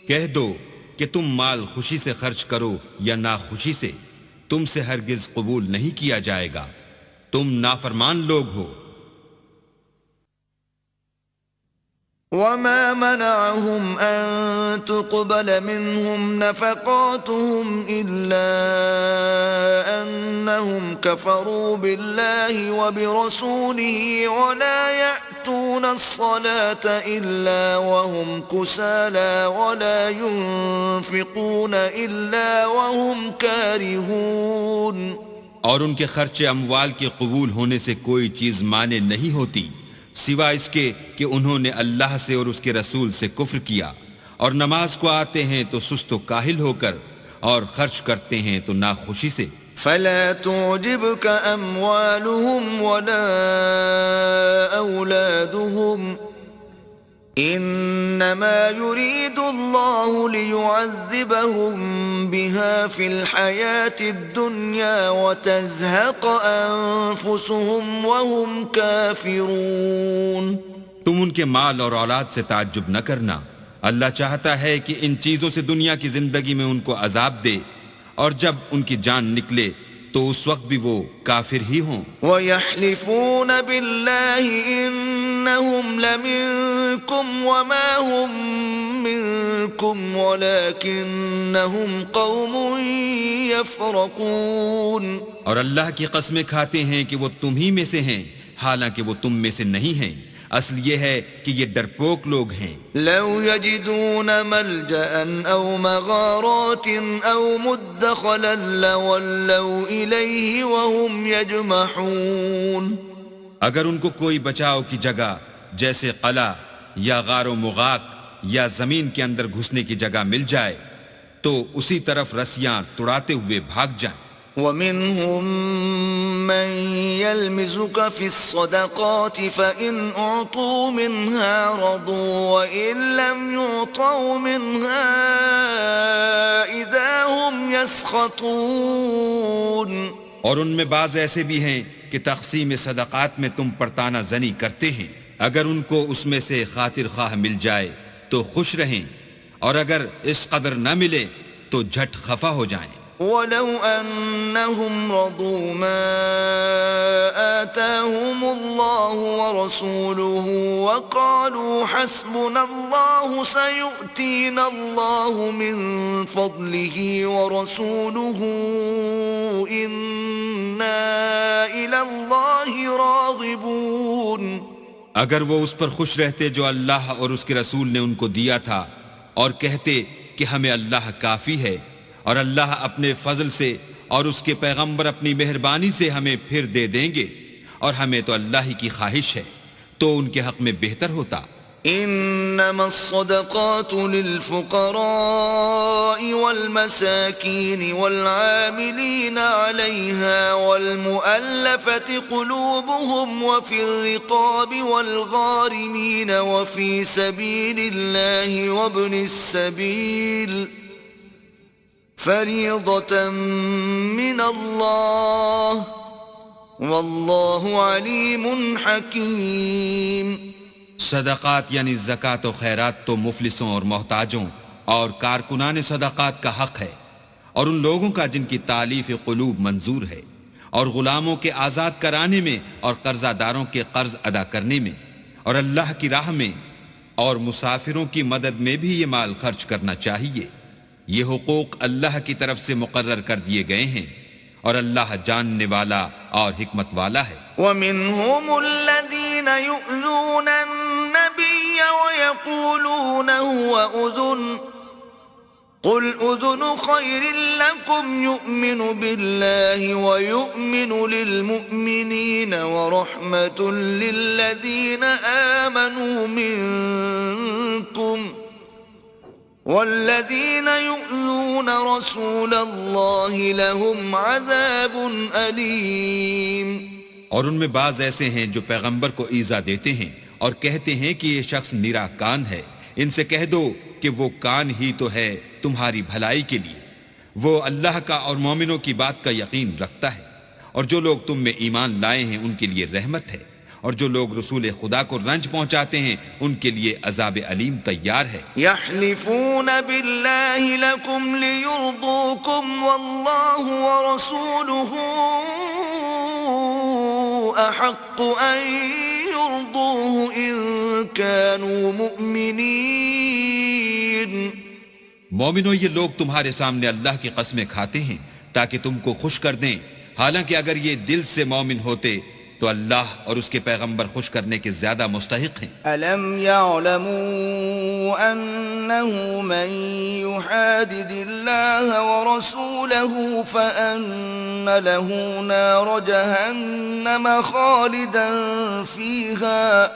کہہ دو کہ تم مال خوشی سے خرچ کرو یا ناخوشی سے، تم سے ہرگز قبول نہیں کیا جائے گا، تم نافرمان لوگ ہو. وما منعهم أن تقبل منهم نفقاتهم إلا أنهم كفروا بالله وبرسوله ولا يأتون الصلاة إلا وهم كسالى ولا ينفقون إلا وهم كارهون. اور ان کے خرچ اموال کے قبول ہونے سے کوئی چیز مانے نہیں ہوتی سوا اس کے کہ انہوں نے اللہ سے اور اس کے رسول سے کفر کیا، اور نماز کو آتے ہیں تو سست و کاہل ہو کر، اور خرچ کرتے ہیں تو ناخوشی سے. فلا تعجبك أموالهم ولا أولادهم إنما يريد الله ليعذبهم بها في الحياة الدنيا وتزهق أنفسهم وهم كافرون. تم ان کے مال اور اولاد سے تعجب نہ کرنا، اللہ چاہتا ہے کہ ان چیزوں سے دنیا کی زندگی میں ان کو عذاب دے، اور جب ان کی جان نکلے تو اس وقت بھی وہ کافر ہی ہوں. وَيَحْلِفُونَ بِاللَّهِ إِنَّهُمْ لَمِنكُمْ وَمَا هُمْ مِنكُمْ وَلَكِنَّهُمْ قَوْمٌ يَفْرَقُونَ. اور اللہ کی قسمیں کھاتے ہیں کہ وہ تم ہی میں سے ہیں، حالانکہ وہ تم میں سے نہیں ہیں. اصل یہ ہے کہ یہ ڈرپوک لوگ ہیں. لو يجدون ملجأ أو مغارات أو مدخلا لولوا إليه وهم يجمحون. اگر ان کو کوئی بچاؤ کی جگہ جیسے قلعہ یا غار و مغاق یا زمین کے اندر گھسنے کی جگہ مل جائے تو اسی طرف رسیاں توڑاتے ہوئے بھاگ جائیں. ومنهم من يلمزك في الصدقات فإن أعطوا منها رضوا وإن لم يعطوا منها إذا هم يسخطون. اور ان میں بعض ایسے بھی ہیں کہ تقسیم صدقات میں تم پر تانا زنی کرتے ہیں، اگر ان کو اس میں سے خاطر خواہ مل جائے تو خوش رہیں، اور اگر اس قدر نہ ملے تو جھٹ خفا ہو جائیں. وَلَوْ أَنَّهُمْ رَضُوا مَا آتَاهُمُ اللَّهُ وَرَسُولُهُ وَقَالُوا حَسْبُنَا اللَّهُ سَيُؤْتِينَا اللَّهُ مِنْ فَضْلِهِ وَرَسُولُهُ إِنَّا إِلَى اللَّهِ رَاغِبُونَ. اگر وہ اس پر خوش رہتے جو اللہ اور اس کے رسول نے ان کو دیا تھا، اور کہتے کہ ہمیں اللہ کافی ہے، اور اللہ اپنے فضل سے اور اس کے پیغمبر اپنی مہربانی سے ہمیں پھر دے دیں گے، اور ہمیں تو اللہ ہی کی خواہش ہے، تو ان کے حق میں بہتر ہوتا. انما الصدقات للفقراء والمساكين والعاملين عليها والمؤلفة قلوبهم وفي الرقاب والغارمين وفي سبيل الله وابن السبيل فریضة من اللہ واللہ علیم حکیم. صدقات یعنی زکوٰۃ و خیرات تو مفلسوں اور محتاجوں اور کارکنان صدقات کا حق ہے، اور ان لوگوں کا جن کی تالیف قلوب منظور ہے، اور غلاموں کے آزاد کرانے میں اور قرضہ داروں کے قرض ادا کرنے میں، اور اللہ کی راہ میں اور مسافروں کی مدد میں بھی یہ مال خرچ کرنا چاہیے. یہ حقوق اللہ کی طرف سے مقرر کر دیے گئے ہیں، اور اللہ جاننے والا اور حکمت والا ہے. وَمِنْهُمُ الَّذِينَ يُؤْذُونَ النَّبِيَّ وَيَقُولُونَ هُوَ أُذُنٌ قُلْ أُذُنُ خَيْرٍ لَكُمْ يُؤْمِنُ بِاللَّهِ وَيُؤْمِنُ لِلْمُؤْمِنِينَ وَرَحْمَةٌ لِلَّذِينَ آمَنُوا مِنْكُمْ والذین یؤذون رسول اللہ لهم عذاب علیم. اور ان میں بعض ایسے ہیں جو پیغمبر کو ایذا دیتے ہیں اور کہتے ہیں کہ یہ شخص نرا کان ہے. ان سے کہہ دو کہ وہ کان ہی تو ہے تمہاری بھلائی کے لیے، وہ اللہ کا اور مومنوں کی بات کا یقین رکھتا ہے، اور جو لوگ تم میں ایمان لائے ہیں ان کے لیے رحمت ہے، اور جو لوگ رسول خدا کو رنج پہنچاتے ہیں ان کے لیے عذاب علیم تیار ہے. یحلفون باللہ لکم لیرضوکم واللہ ورسولہ احق ان ليرضوه إن كانوا مؤمنين مومنو، یہ لوگ تمہارے سامنے اللہ کی قسمیں کھاتے ہیں تاکہ تم کو خوش کر دیں، حالانکہ اگر یہ دل سے مومن ہوتے تو اللہ اور اس کے پیغمبر خوش کرنے کے زیادہ مستحق ہیں۔ أَلَمْ يَعْلَمُوا أَنَّهُ مَنْ يُحَادِدِ اللَّهَ وَرَسُولَهُ فَأَنَّ لَهُ نَارَ جَهَنَّمَ خَالِدًا فِيهَا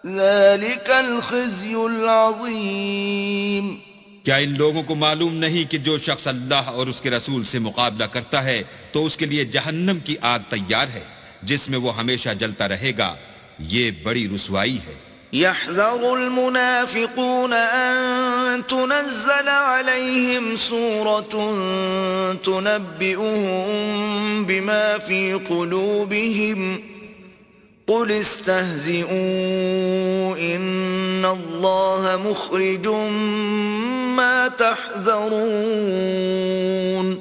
ذَلِكَ الْخِزْيُ الْعَظِيمُ۔ کیا ان لوگوں کو معلوم نہیں کہ جو شخص اللہ اور اس کے رسول سے مقابلہ کرتا ہے تو اس کے لیے جہنم کی آگ تیار ہے جس میں وہ ہمیشہ جلتا رہے گا، یہ بڑی رسوائی ہے۔ يحذر المنافقون أن تنزل عليهم سورة تنبئهم بما في قلوبهم قل استهزئوا إن الله مخرج ما تحذرون۔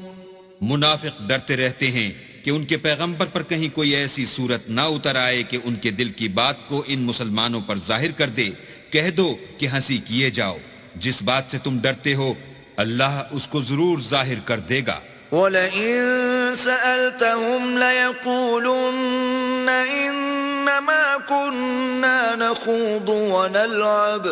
منافق ڈرتے رہتے ہیں کہ ان کے پیغمبر پر کہیں کوئی ایسی صورت نہ اتر آئے کہ ان کے دل کی بات کو ان مسلمانوں پر ظاہر کر دے۔ کہہ دو کہ ہنسی کیے جاؤ، جس بات سے تم ڈرتے ہو اللہ اس کو ضرور ظاہر کر دے گا۔ وَلَئِن سَأَلْتَهُمْ لَيَقُولُنَّ إِنَّمَا كُنَّا نَخُوضُ وَنَلْعَبُ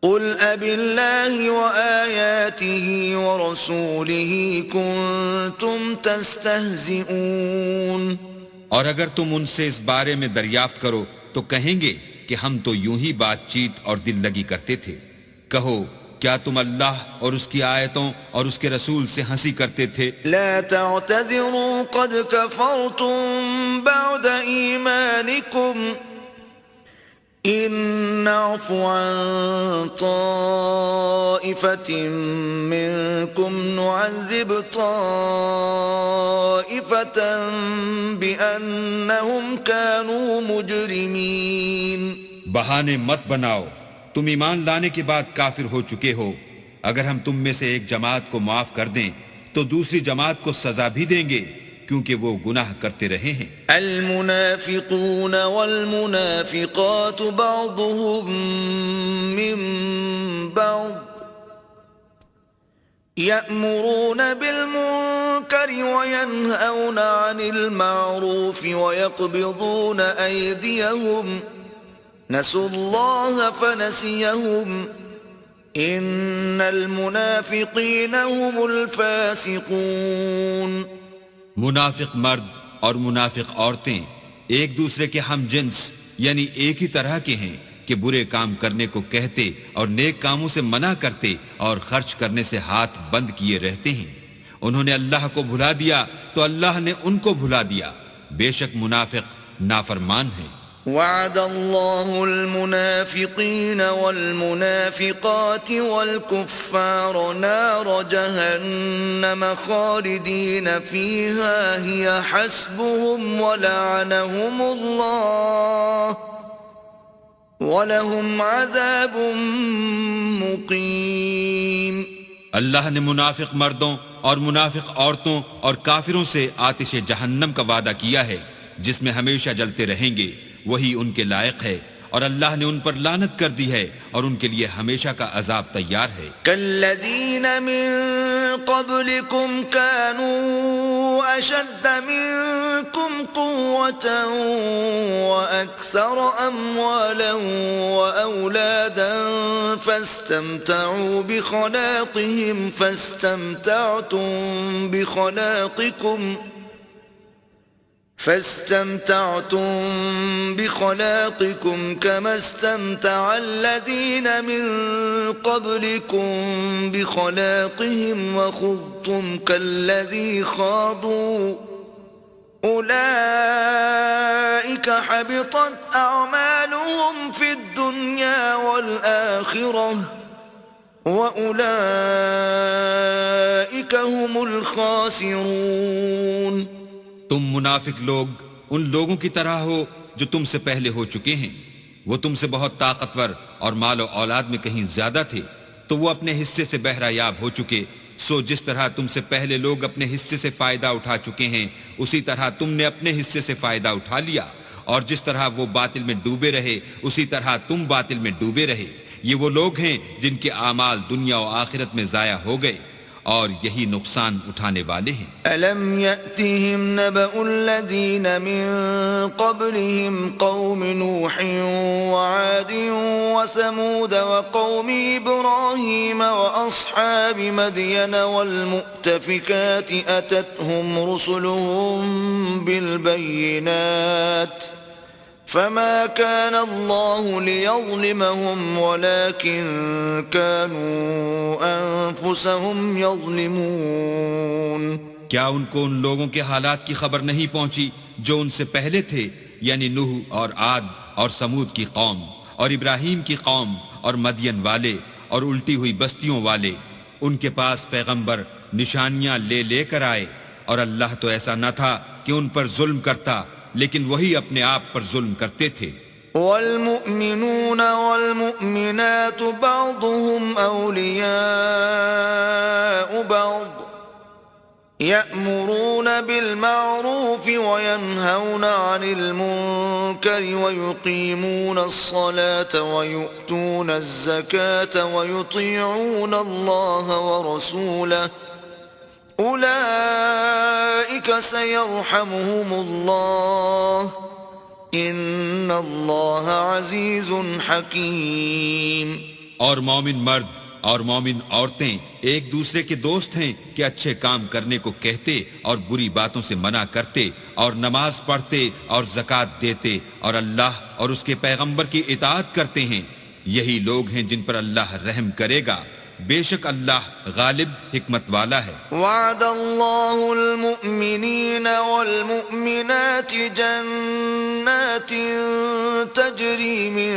قُلْ أَبِاللَّهِ وَآيَاتِهِ وَرَسُولِهِ كُنتُمْ تَسْتَهْزِئُونَ۔ اور اگر تم ان سے اس بارے میں دریافت کرو تو کہیں گے کہ ہم تو یوں ہی بات چیت اور دل لگی کرتے تھے۔ کہو کیا تم اللہ اور اس کی آیتوں اور اس کے رسول سے ہنسی کرتے تھے؟ لا تعتذروا قد كفرتم بعد ایمانکم إن نعفو عن طائفة منكم نعذب طائفة بأنهم كانوا مجرمين۔ بہانے مت بناؤ، تم ایمان لانے کے بعد کافر ہو چکے ہو۔ اگر ہم تم میں سے ایک جماعت کو معاف کر دیں تو دوسری جماعت کو سزا بھی دیں گے کیونکہ وہ گناہ کرتے رہے ہیں۔ المنافقون والمنافقات بعضهم من بعض يأمرون بالمنكر وينهون عن المعروف ويقبضون أيديهم نسوا الله فنسيهم إن المنافقين هم الفاسقون۔ منافق مرد اور منافق عورتیں ایک دوسرے کے ہم جنس یعنی ایک ہی طرح کے ہیں کہ برے کام کرنے کو کہتے اور نیک کاموں سے منع کرتے اور خرچ کرنے سے ہاتھ بند کیے رہتے ہیں۔ انہوں نے اللہ کو بھلا دیا تو اللہ نے ان کو بھلا دیا، بے شک منافق نافرمان ہیں۔ وعد الله المنافقين والمنافقات والكفار نار جهنم خالدين فيها هي حسبهم ولعنهم الله ولهم عذاب مقيم۔ اللہ نے منافق مردوں اور منافق عورتوں اور کافروں سے آتش جہنم کا وعدہ کیا ہے جس میں ہمیشہ جلتے رہیں گے، وہی ان کے لائق ہے، اور اللہ نے ان پر لعنت کر دی ہے اور ان کے لیے ہمیشہ کا عذاب تیار ہے۔ كالذین من قبلكم كانوا اشد منكم قوة واكثر اموالا واولادا فاستمتعوا بخلاقكم كما استمتع الذين من قبلكم بخلاقهم وخضتم كالذي خاضوا أولئك حبطت أعمالهم في الدنيا والآخرة وأولئك هم الخاسرون۔ تم منافق لوگ ان لوگوں کی طرح ہو جو تم سے پہلے ہو چکے ہیں، وہ تم سے بہت طاقتور اور مال و اولاد میں کہیں زیادہ تھے تو وہ اپنے حصے سے بہرہ یاب ہو چکے، سو جس طرح تم سے پہلے لوگ اپنے حصے سے فائدہ اٹھا چکے ہیں اسی طرح تم نے اپنے حصے سے فائدہ اٹھا لیا، اور جس طرح وہ باطل میں ڈوبے رہے اسی طرح تم باطل میں ڈوبے رہے. یہ وہ لوگ ہیں جن کے اعمال دنیا و آخرت میں ضائع ہو گئے اور یہی نقصان اٹھانے والے ہیں. أَلَمْ يَأْتِهِمْ نَبَأُ الَّذِينَ مِن قَبْلِهِمْ قَوْمِ نُوحٍ وَعَادٍ وَثَمُودَ وَقَوْمِ إِبْرَاهِيمَ وَأَصْحَابِ مَدْيَنَ وَالْمُؤْتَفِكَاتِ أَتَتْهُمْ رُسُلُهُم بِالْبَيِّنَاتِ فما كان الله ليظلمهم ولكن كانوا أنفسهم يظلمون. کیا ان کو ان لوگوں کے حالات کی خبر نہیں پہنچی جو ان سے پہلے تھے، یعنی نوح اور عاد اور سمود کی قوم اور ابراہیم کی قوم اور مدین والے اور الٹی ہوئی بستیوں والے؟ ان کے پاس پیغمبر نشانیاں لے لے کر آئے، اور اللہ تو ایسا نہ تھا کہ ان پر ظلم کرتا، لیکن وہی اپنے آپ پر ظلم کرتے تھے. والمؤمنون والمؤمنات بعضهم أولياء بعض يأمرون بالمعروف وينهون عن المنكر ويقيمون الصلاة ويؤتون الزكاة ويطيعون الله ورسوله أولئك سيرحمهم الله إن الله عزيز حكيم. اور مومن مرد اور مومن عورتیں ایک دوسرے کے دوست ہیں کہ اچھے کام کرنے کو کہتے اور بری باتوں سے منع کرتے اور نماز پڑھتے اور زکوٰۃ دیتے اور اللہ اور اس کے پیغمبر کی اطاعت کرتے ہیں. یہی لوگ ہیں جن پر اللہ رحم کرے گا، بے شک اللہ غالب حکمت والا ہے. وعد الله المؤمنين والمؤمنات جنات تجري من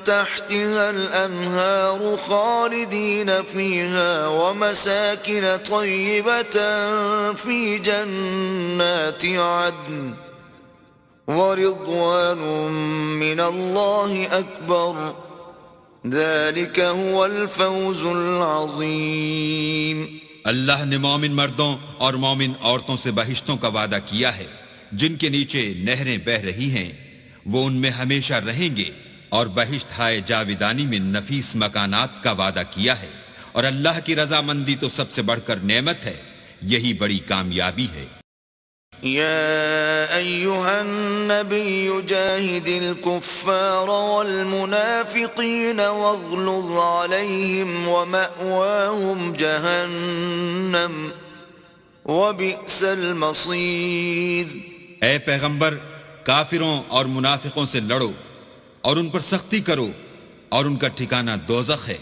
تحتها الأنهار خالدين فيها ومساكن طيبة في جنات عدن ورضوان من الله أكبر ذلك هو الفوز العظیم. اللہ نے مومن مردوں اور مومن عورتوں سے بہشتوں کا وعدہ کیا ہے جن کے نیچے نہریں بہہ رہی ہیں، وہ ان میں ہمیشہ رہیں گے، اور بہشت ہائے جاویدانی میں نفیس مکانات کا وعدہ کیا ہے، اور اللہ کی رضامندی تو سب سے بڑھ کر نعمت ہے، یہی بڑی کامیابی ہے. يا أيها النبي جاهد الكفار والمنافقين واغلظ عليهم ومأواهم جهنم وبئس المصير. اے پیغمبر، کافروں اور منافقوں سے لڑو اور ان پر سختی کرو، اور ان کا ٹھکانہ دوزخ ہے،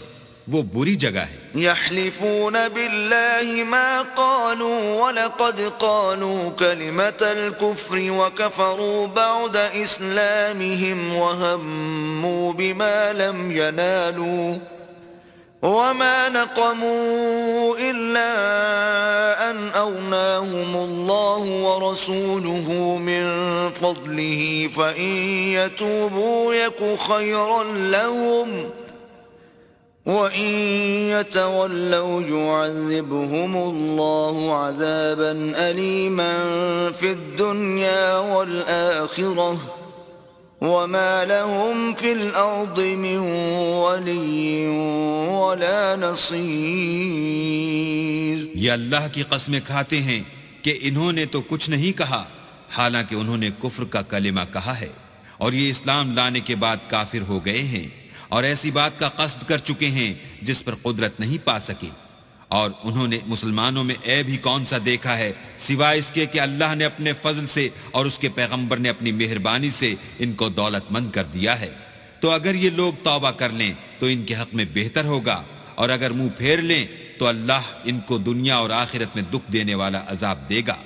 وہ بری جگہ ہے. يحلفون بالله ما قالوا ولقد قالوا كلمة الكفر وكفروا بعد إسلامهم وهموا بما لم ينالوا وما نقموا إلا أن أغناهم الله ورسوله من فضله فإن يتوبوا يك خيرا لهم وَإِن يَتَوَلَّوْا يُعَذِّبْهُمُ اللَّهُ عَذَابًا أَلِيمًا فِي الدُّنْيَا وَالْآخِرَةِ وَمَا لَهُمْ فِي الْأَرْضِ مِنْ وَلِيٍّ وَلَا نَصِيرٍ. یہ اللہ کی قسمیں کھاتے ہیں کہ انہوں نے تو کچھ نہیں کہا، حالانکہ انہوں نے کفر کا کلمہ کہا ہے، اور یہ اسلام لانے کے بعد کافر ہو گئے ہیں، اور ایسی بات کا قصد کر چکے ہیں جس پر قدرت نہیں پا سکے. اور انہوں نے مسلمانوں میں عیب ہی کون سا دیکھا ہے سوائے اس کے کہ اللہ نے اپنے فضل سے اور اس کے پیغمبر نے اپنی مہربانی سے ان کو دولت مند کر دیا ہے. تو اگر یہ لوگ توبہ کر لیں تو ان کے حق میں بہتر ہوگا، اور اگر منہ پھیر لیں تو اللہ ان کو دنیا اور آخرت میں دکھ دینے والا عذاب دے گا،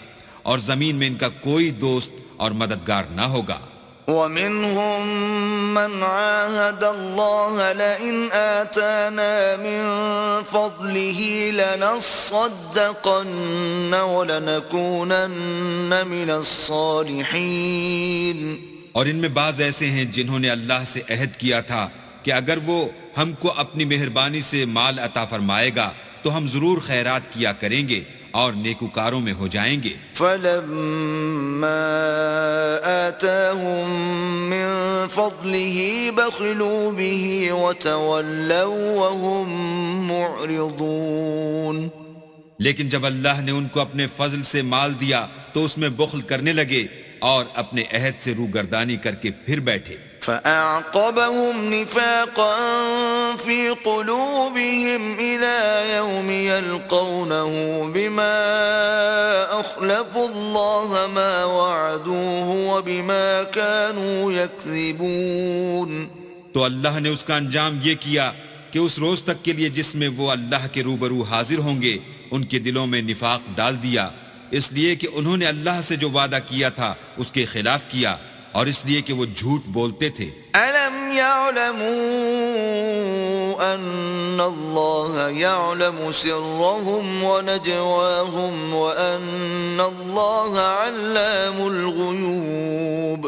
اور زمین میں ان کا کوئی دوست اور مددگار نہ ہوگا. وَمِنْهُمْ مَنْ عَاهَدَ اللَّهَ لَئِنْ آتَانَا مِنْ فَضْلِهِ لَنَصَّدَّقَنَّ وَلَنَكُونَنَّ مِنَ الصَّالِحِينَ. اور ان میں بعض ایسے ہیں جنہوں نے اللہ سے عہد کیا تھا کہ اگر وہ ہم کو اپنی مہربانی سے مال عطا فرمائے گا تو ہم ضرور خیرات کیا کریں گے اور نیکوکاروں میں ہو جائیں گے. فَلَمَّا آتَاهُمْ فضله بخلوا به وتولوا وهم معرضون. لیکن جب اللہ نے ان کو اپنے فضل سے مال دیا تو اس میں بخل کرنے لگے اور اپنے عہد سے روگردانی کر کے پھر بیٹھے. فأعقبهم نفاقا في قلوبهم إلى يوم يلقونه بما أخلفوا الله ما وعدوه وبما كانوا يكذبون. تو اللہ نے اس کا انجام یہ کیا کہ اس روز تک کے لیے جس میں وہ اللہ کے روبرو حاضر ہوں گے ان کے دلوں میں نفاق ڈال دیا، اس لیے کہ انہوں نے اللہ سے جو وعدہ کیا تھا اس کے خلاف کیا اور اس لیے کہ وہ جھوٹ بولتے تھے. أَلَمْ يَعْلَمُوا أَنَّ اللَّهَ يَعْلَمُ سِرَّهُمْ وَنَجْوَاهُمْ وَأَنَّ اللَّهَ عَلَّامُ الْغُيُوبِ.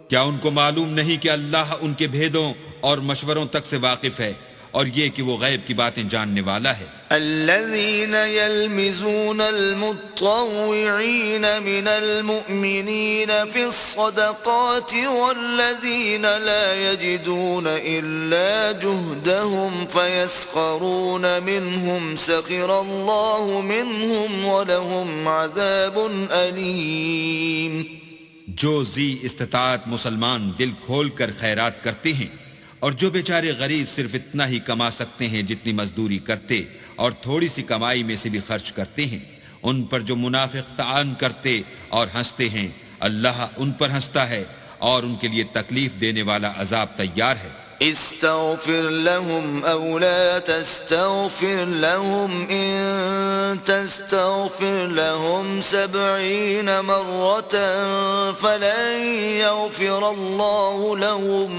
کیا ان کو معلوم نہیں کہ اللہ ان کے بھیدوں اور مشوروں تک سے واقف ہے اور یہ کہ وہ غیب کی باتیں جاننے والا ہے. الذين يلمزون المطوعين من المؤمنين في الصدقات والذين لا يجدون إلا جهدهم فيسخرون منهم سخر الله منهم ولهم عذاب أليم. جو ذی استطاعت مسلمان دل کھول کر خیرات کرتے ہیں اور جو بیچارے غریب صرف اتنا ہی کما سکتے ہیں جتنی مزدوری کرتے اور تھوڑی سی کمائی میں سے بھی خرچ کرتے ہیں، ان پر جو منافق طعن کرتے اور ہنستے ہیں، اللہ ان پر ہنستا ہے اور ان کے لیے تکلیف دینے والا عذاب تیار ہے. استغفر لهم او لا تستغفر لهم ان تستغفر لهم 70 مرة فلن يغفر الله لهم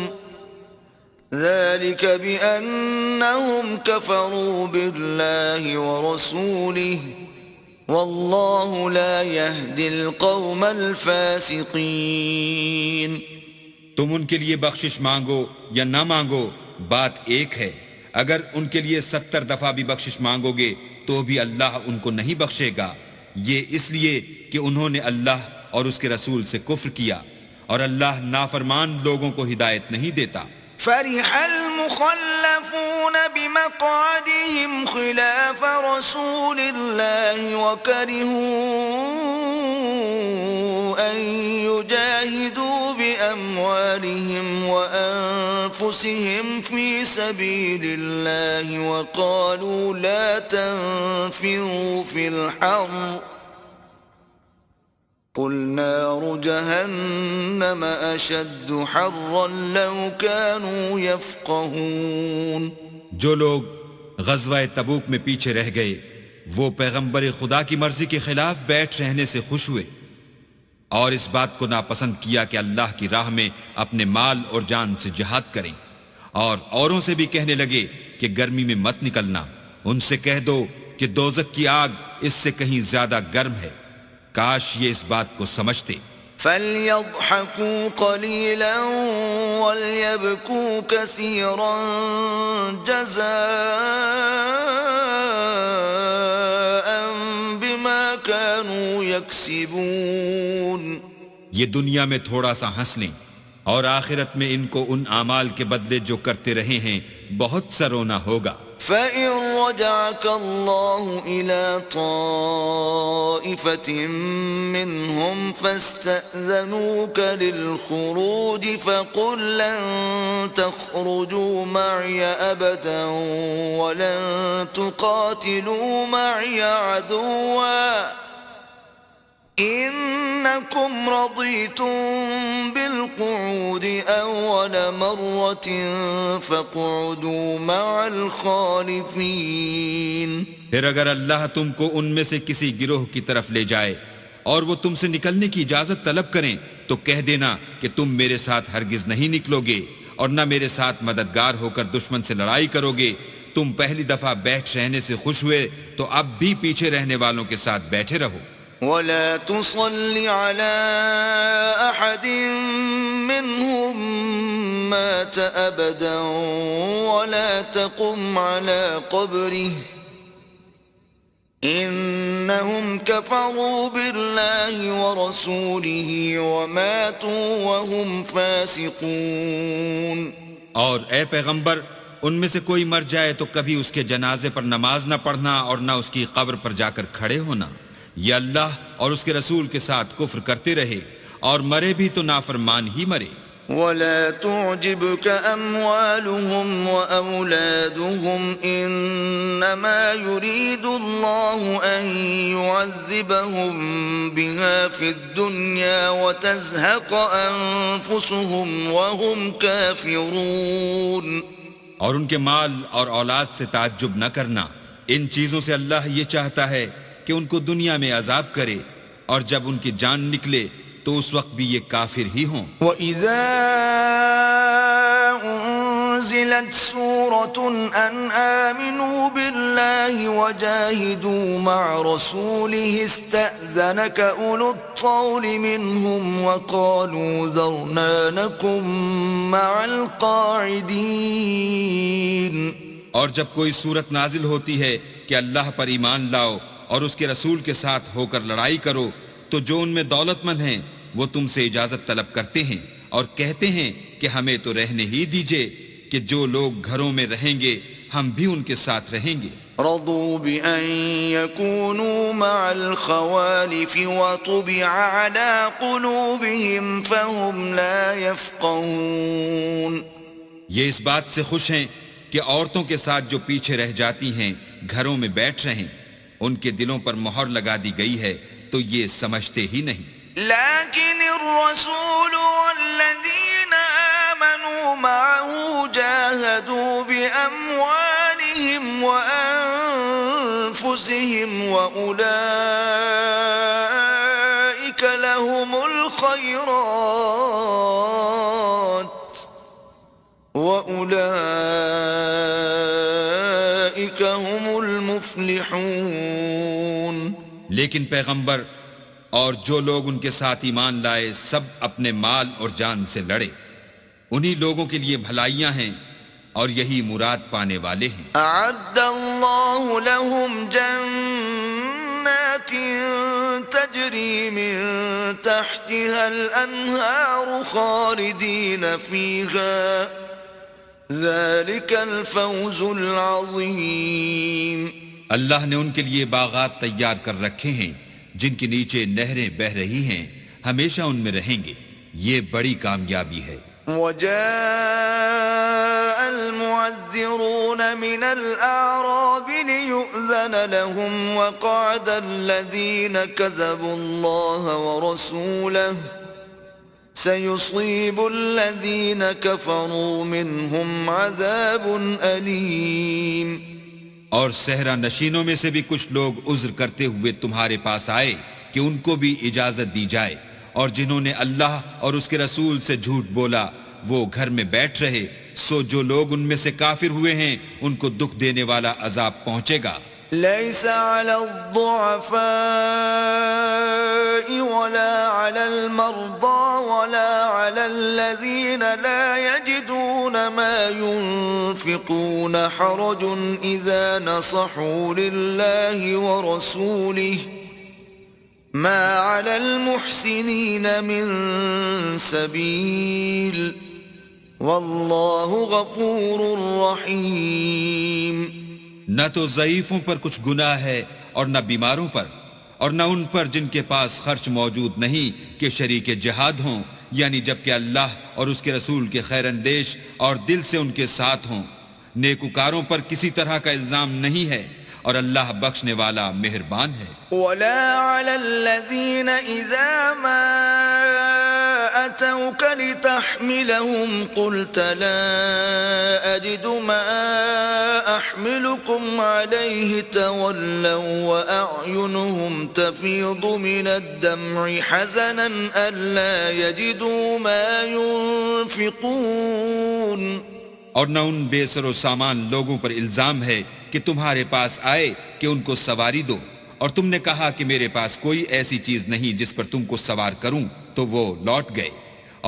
ذلك بأنهم كفروا بالله ورسوله والله لا يهدي القوم الفاسقين. تم ان کے لیے بخشش مانگو یا نہ مانگو بات ایک ہے، اگر ان کے لیے 70 دفعہ بھی بخشش مانگو گے تو بھی اللہ ان کو نہیں بخشے گا، یہ اس لیے کہ انہوں نے اللہ اور اس کے رسول سے کفر کیا اور اللہ نافرمان لوگوں کو ہدایت نہیں دیتا. فرح المخلفون بمقعدهم خلاف رسول الله وكرهوا أن يجاهدوا بأموالهم وأنفسهم في سبيل الله وقالوا لا تنفروا في الحر قل نار جهنم أشد حرا لو كانوا يفقهون. جو لوگ غزوہ تبوک میں پیچھے رہ گئے وہ پیغمبر خدا کی مرضی کے خلاف بیٹھ رہنے سے خوش ہوئے اور اس بات کو ناپسند کیا کہ اللہ کی راہ میں اپنے مال اور جان سے جہاد کریں، اور اوروں سے بھی کہنے لگے کہ گرمی میں مت نکلنا. ان سے کہہ دو کہ دوزخ کی آگ اس سے کہیں زیادہ گرم ہے، کاش یہ اس بات کو سمجھتے. فَلْيَضْحَكُوا قَلِيلًا وَلْيَبْكُوا كَثِيرًا جَزَاءً بِمَا كَانُوا يَكْسِبُونَ. یہ دنیا میں تھوڑا سا ہنس لیں اور آخرت میں ان کو ان اعمال کے بدلے جو کرتے رہے ہیں بہت سا رونا ہوگا. فَإِن رَّجَعَكَ اللَّهُ إِلَىٰ طَائِفَةٍ مِّنْهُمْ فَاسْتَأْذَنُوكَ لِلْخُرُوجِ فَقُل لَّن تَخْرُجُوا مَعِيَ أَبَدًا وَلَن تُقَاتِلُوا مَعِيَ عَدُوًّا إِنَّكُمْ رَضِيتُم بِالْقُعُودِ أَوَّلَ مَرَّةٍ فَاقْعُدُوا مَعَ الْخَالِفِينَ. پھر اگر اللہ تم کو ان میں سے کسی گروہ کی طرف لے جائے اور وہ تم سے نکلنے کی اجازت طلب کریں تو کہہ دینا کہ تم میرے ساتھ ہرگز نہیں نکلو گے اور نہ میرے ساتھ مددگار ہو کر دشمن سے لڑائی کرو گے. تم پہلی دفعہ بیٹھ رہنے سے خوش ہوئے تو اب بھی پیچھے رہنے والوں کے ساتھ بیٹھے رہو. ولا تصل على أحد منهم مات أبدا ولا تقم على قبره إنهم كفروا بالله ورسوله وماتوا وهم فاسقون. اور اے پیغمبر، ان میں سے کوئی مر جائے تو کبھی اس کے جنازے پر نماز نہ پڑھنا اور نہ اس کی قبر پر جا کر کھڑے ہونا. یہ اللہ اور اس کے رسول کے ساتھ کفر کرتے رہے اور مرے بھی تو نافرمان ہی مرے. ولا تعجبك أموالهم وأولادهم إنما يريد الله أن يعذبهم بها في الدنيا وتزهق أنفسهم وهم كافرون. اور ان کے مال اور اولاد سے تعجب نہ کرنا، ان چیزوں سے اللہ یہ چاہتا ہے کہ ان کو دنیا میں عذاب کرے، اور جب ان کی جان نکلے تو اس وقت بھی یہ کافر ہی ہوں. وَإِذَا أُنزِلَتْ سُورَةٌ أَنْ آمِنُوا بِاللَّهِ وَجَاهِدُوا مَعَ رَسُولِهِ اسْتَأْذَنَكَ أُولُو الطَّوْلِ مِنْهُمْ وَقَالُوا ذَرْنَا نَكُن مَّعَ الْقَاعِدِينَ. اور جب کوئی صورت نازل ہوتی ہے کہ اللہ پر ایمان لاؤ اور اس کے رسول کے ساتھ ہو کر لڑائی کرو، تو جو ان میں دولت مند ہیں وہ تم سے اجازت طلب کرتے ہیں اور کہتے ہیں کہ ہمیں تو رہنے ہی دیجئے، کہ جو لوگ گھروں میں رہیں گے ہم بھی ان کے ساتھ رہیں گے. رضوا بأن يكونوا مع الخوالف وطبع على قلوبهم فهم لا يفقهون. یہ اس بات سے خوش ہیں کہ عورتوں کے ساتھ جو پیچھے رہ جاتی ہیں گھروں میں بیٹھ رہیں، ان کے دلوں پر مہر لگا دی گئی ہے تو یہ سمجھتے ہی نہیں. لیکن الرسول والذین آمنوا معه جاهدوا بأموالهم وأنفسهم وأولئك لهم الخيرات وأولئك هم المفلحون. لیکن پیغمبر اور جو لوگ ان کے ساتھ ایمان لائے سب اپنے مال اور جان سے لڑے، انہی لوگوں کے لیے بھلائیاں ہیں اور یہی مراد پانے والے ہیں. اعد اللہ لهم جنات تجری من تحتها الانہار خالدین فیہا ذلک الفوز العظیم. اللہ نے ان کے لیے باغات تیار کر رکھے ہیں جن کے نیچے نہریں بہ رہی ہیں، ہمیشہ ان میں رہیں گے، یہ بڑی کامیابی ہے. وَجَاءَ الْمُعَذِّرُونَ مِنَ الْأَعْرَابِ لِيُؤْذَنَ لَهُمْ وَقَعَدَ الَّذِينَ كَذَبُوا اللَّهَ وَرَسُولَهُ سَيُصِيبُ الَّذِينَ كَفَرُوا مِنْهُمْ عَذَابٌ أَلِيمٌ. اور صحرا نشینوں میں سے بھی کچھ لوگ عذر کرتے ہوئے تمہارے پاس آئے کہ ان کو بھی اجازت دی جائے، اور جنہوں نے اللہ اور اس کے رسول سے جھوٹ بولا وہ گھر میں بیٹھ رہے، سو جو لوگ ان میں سے کافر ہوئے ہیں ان کو دکھ دینے والا عذاب پہنچے گا. ليس على الضعفاء ولا على المرضى ولا على الذين لا يجدون ما ينفقون حرج إذا نصحوا لله ورسوله ما على المحسنين من سبيل والله غفور رحيم. نہ تو ضعیفوں پر کچھ گناہ ہے اور نہ بیماروں پر، اور نہ ان پر جن کے پاس خرچ موجود نہیں کہ شریک جہاد ہوں، یعنی جبکہ اللہ اور اس کے رسول کے خیر اندیش اور دل سے ان کے ساتھ ہوں. نیکوکاروں پر کسی طرح کا الزام نہیں ہے اور اللہ بخشنے والا مہربان ہے. ولا على الذين إذا ما أتوك لتحملهم قلت لا أجد ما أحملكم عليه تولوا وأعينهم تفيض من الدمع حزنا ألا يجدوا ما ينفقون. اور نہ ان بے سر و سامان لوگوں پر الزام ہے کہ تمہارے پاس آئے کہ ان کو سواری دو، اور تم نے کہا کہ میرے پاس کوئی ایسی چیز نہیں جس پر تم کو سوار کروں، تو وہ لوٹ گئے،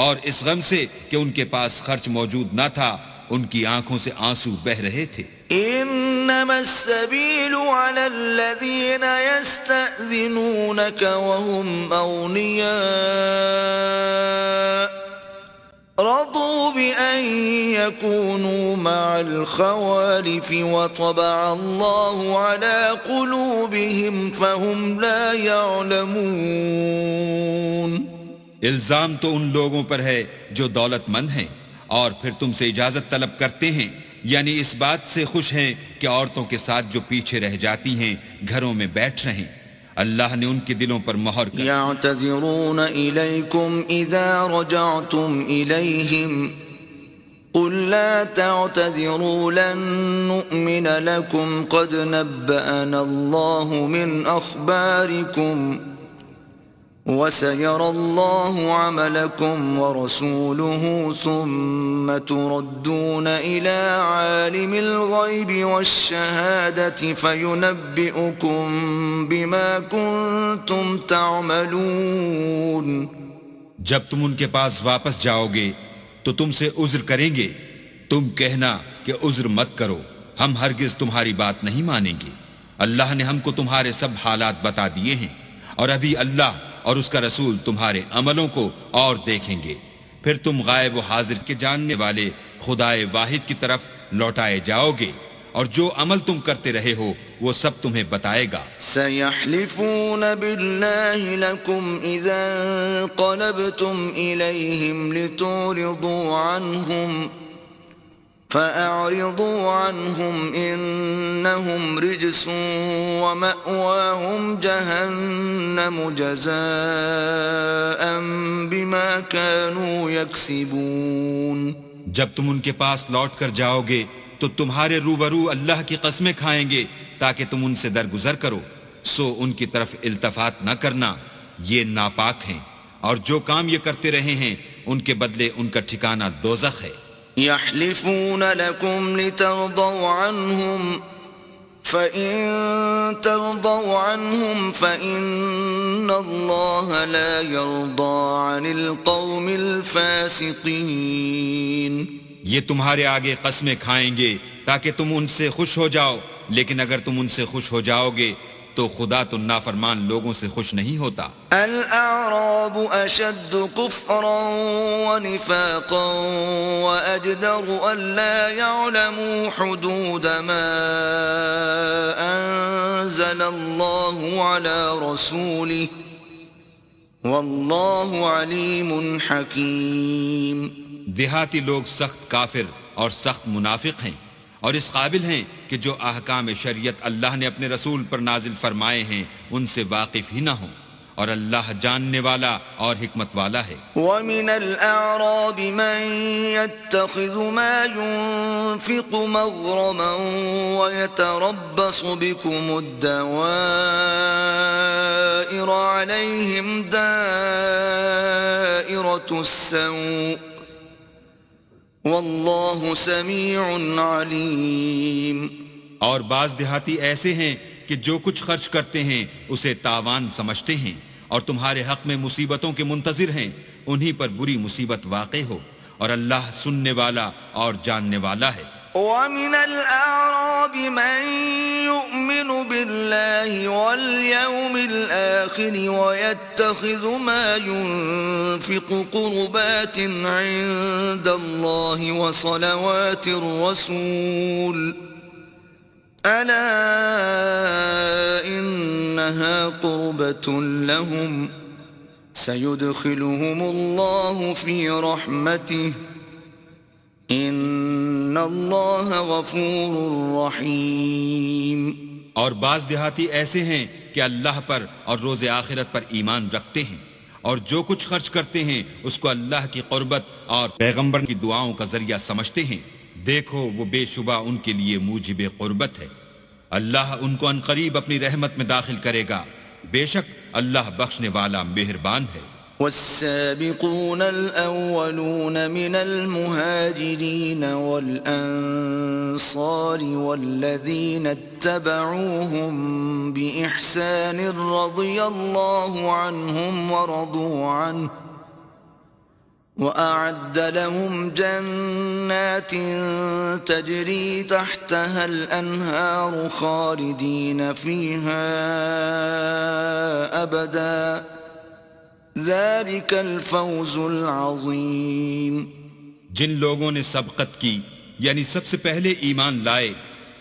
اور اس غم سے کہ ان کے پاس خرچ موجود نہ تھا ان کی آنکھوں سے آنسو بہ رہے تھے. إنما السبيل على الذين يستأذنونك وهم أغنياء رضوا بأن يكونوا مع الخوالف وطبع الله على قلوبهم فهم لا يعلمون. الزام تو ان لوگوں پر ہے جو دولت مند ہیں اور پھر تم سے اجازت طلب کرتے ہیں، یعنی اس بات سے خوش ہیں کہ عورتوں کے ساتھ جو پیچھے رہ جاتی ہیں گھروں میں بیٹھ رہیں. اللہ نے ان کے دلوں پر مہر کر يعتذرون إليكم إذا رجعتم إليهم قل لا تعتذروا لن نؤمن لكم قد نبأنا الله من أخباركم وسيرى الله عملكم ورسوله ثم تردون إلى عالم الغيب والشهادة فينبئكم بما كنتم تعملون. جب تم ان کے پاس واپس جاؤ گے تو تم سے عذر کریں گے، تم کہنا کہ عذر مت کرو، ہم ہرگز تمہاری بات نہیں مانیں گے. اللہ نے ہم کو تمہارے سب حالات بتا دیے ہیں، اور ابھی اللہ اور اس کا رسول تمہارے عملوں کو اور دیکھیں گے، پھر تم غائب و حاضر کے جاننے والے خدائے واحد کی طرف لوٹائے جاؤ گے، اور جو عمل تم کرتے رہے ہو وہ سب تمہیں بتائے گا. سيحلفون بالله لكم إذا انقلبتم إليهم لتعرضوا عنهم فأعرضوا عنهم إنهم رجس ومأواهم جهنم جزاء بما كانوا يكسبون. جب تم ان کے پاس لوٹ کر جاؤ گے تو تمہارے روبرو اللہ کی قسمیں کھائیں گے تاکہ تم ان سے درگزر کرو، سو ان کی طرف التفات نہ کرنا، یہ ناپاک ہیں، اور جو کام یہ کرتے رہے ہیں ان کے بدلے ان کا ٹھکانہ دوزخ ہے. يحلفون لكم لترضوا عنهم فإن ترضوا عنهم فإن الله لا يرضى عن القوم الفاسقين. یہ تمہارے آگے قسمیں کھائیں گے تاکہ تم ان سے خوش ہو جاؤ، لیکن اگر تم ان سے خوش ہو جاؤ گے تو خدا تو نافرمان لوگوں سے خوش نہیں ہوتا. الأعراب أشد كفرا ونفاقا وأجدر ألا يعلموا حدود ما أنزل الله على رسوله والله عليم حكيم. دیہاتی لوگ سخت کافر اور سخت منافق ہیں، اور اس قابل ہیں کہ جو احکام شریعت اللہ نے اپنے رسول پر نازل فرمائے ہیں ان سے واقف ہی نہ ہوں، اور اللہ جاننے والا اور حکمت والا ہے. وَمِنَ الْأَعْرَابِ مَن يَتَّخِذُ مَا يُنفِقُ مَغْرَمًا وَيَتَرَبَّصُ بِكُمُ الدَّوَائِرَ عَلَيْهِمْ دَائِرَةُ السَّوْءِ واللہ سمیع علیم. اور بعض دیہاتی ایسے ہیں کہ جو کچھ خرچ کرتے ہیں اسے تاوان سمجھتے ہیں، اور تمہارے حق میں مصیبتوں کے منتظر ہیں، انہی پر بری مصیبت واقع ہو، اور اللہ سننے والا اور جاننے والا ہے. وَمِنَ الْأَعْرَابِ مَن يُؤْمِنُ بِاللَّهِ وَالْيَوْمِ الْآخِرِ وَيَتَّخِذُ مَا يُنفِقُ قُرُبَاتٍ عِندَ اللَّهِ وَصَلَوَاتِ الرَّسُولِ أَلَا إِنَّهَا قُرْبَةٌ لَهُمْ سَيُدْخِلُهُمُ اللَّهُ فِي رَحْمَتِهِ ان اللہ غفور رحیم. اور بعض دیہاتی ایسے ہیں کہ اللہ پر اور روز آخرت پر ایمان رکھتے ہیں، اور جو کچھ خرچ کرتے ہیں اس کو اللہ کی قربت اور پیغمبر کی دعاؤں کا ذریعہ سمجھتے ہیں. دیکھو وہ بے شبہ ان کے لیے موجب قربت ہے. اللہ ان کو عنقریب اپنی رحمت میں داخل کرے گا، بے شک اللہ بخشنے والا مہربان ہے. والسابقون الأولون من المهاجرين والأنصار والذين اتبعوهم بإحسان رضي الله عنهم ورضوا عنه وأعد لهم جنات تجري تحتها الأنهار خالدين فيها أبدا ذلك الفوز العظيم. جن لوگوں نے سبقت کی یعنی سب سے پہلے ایمان لائے،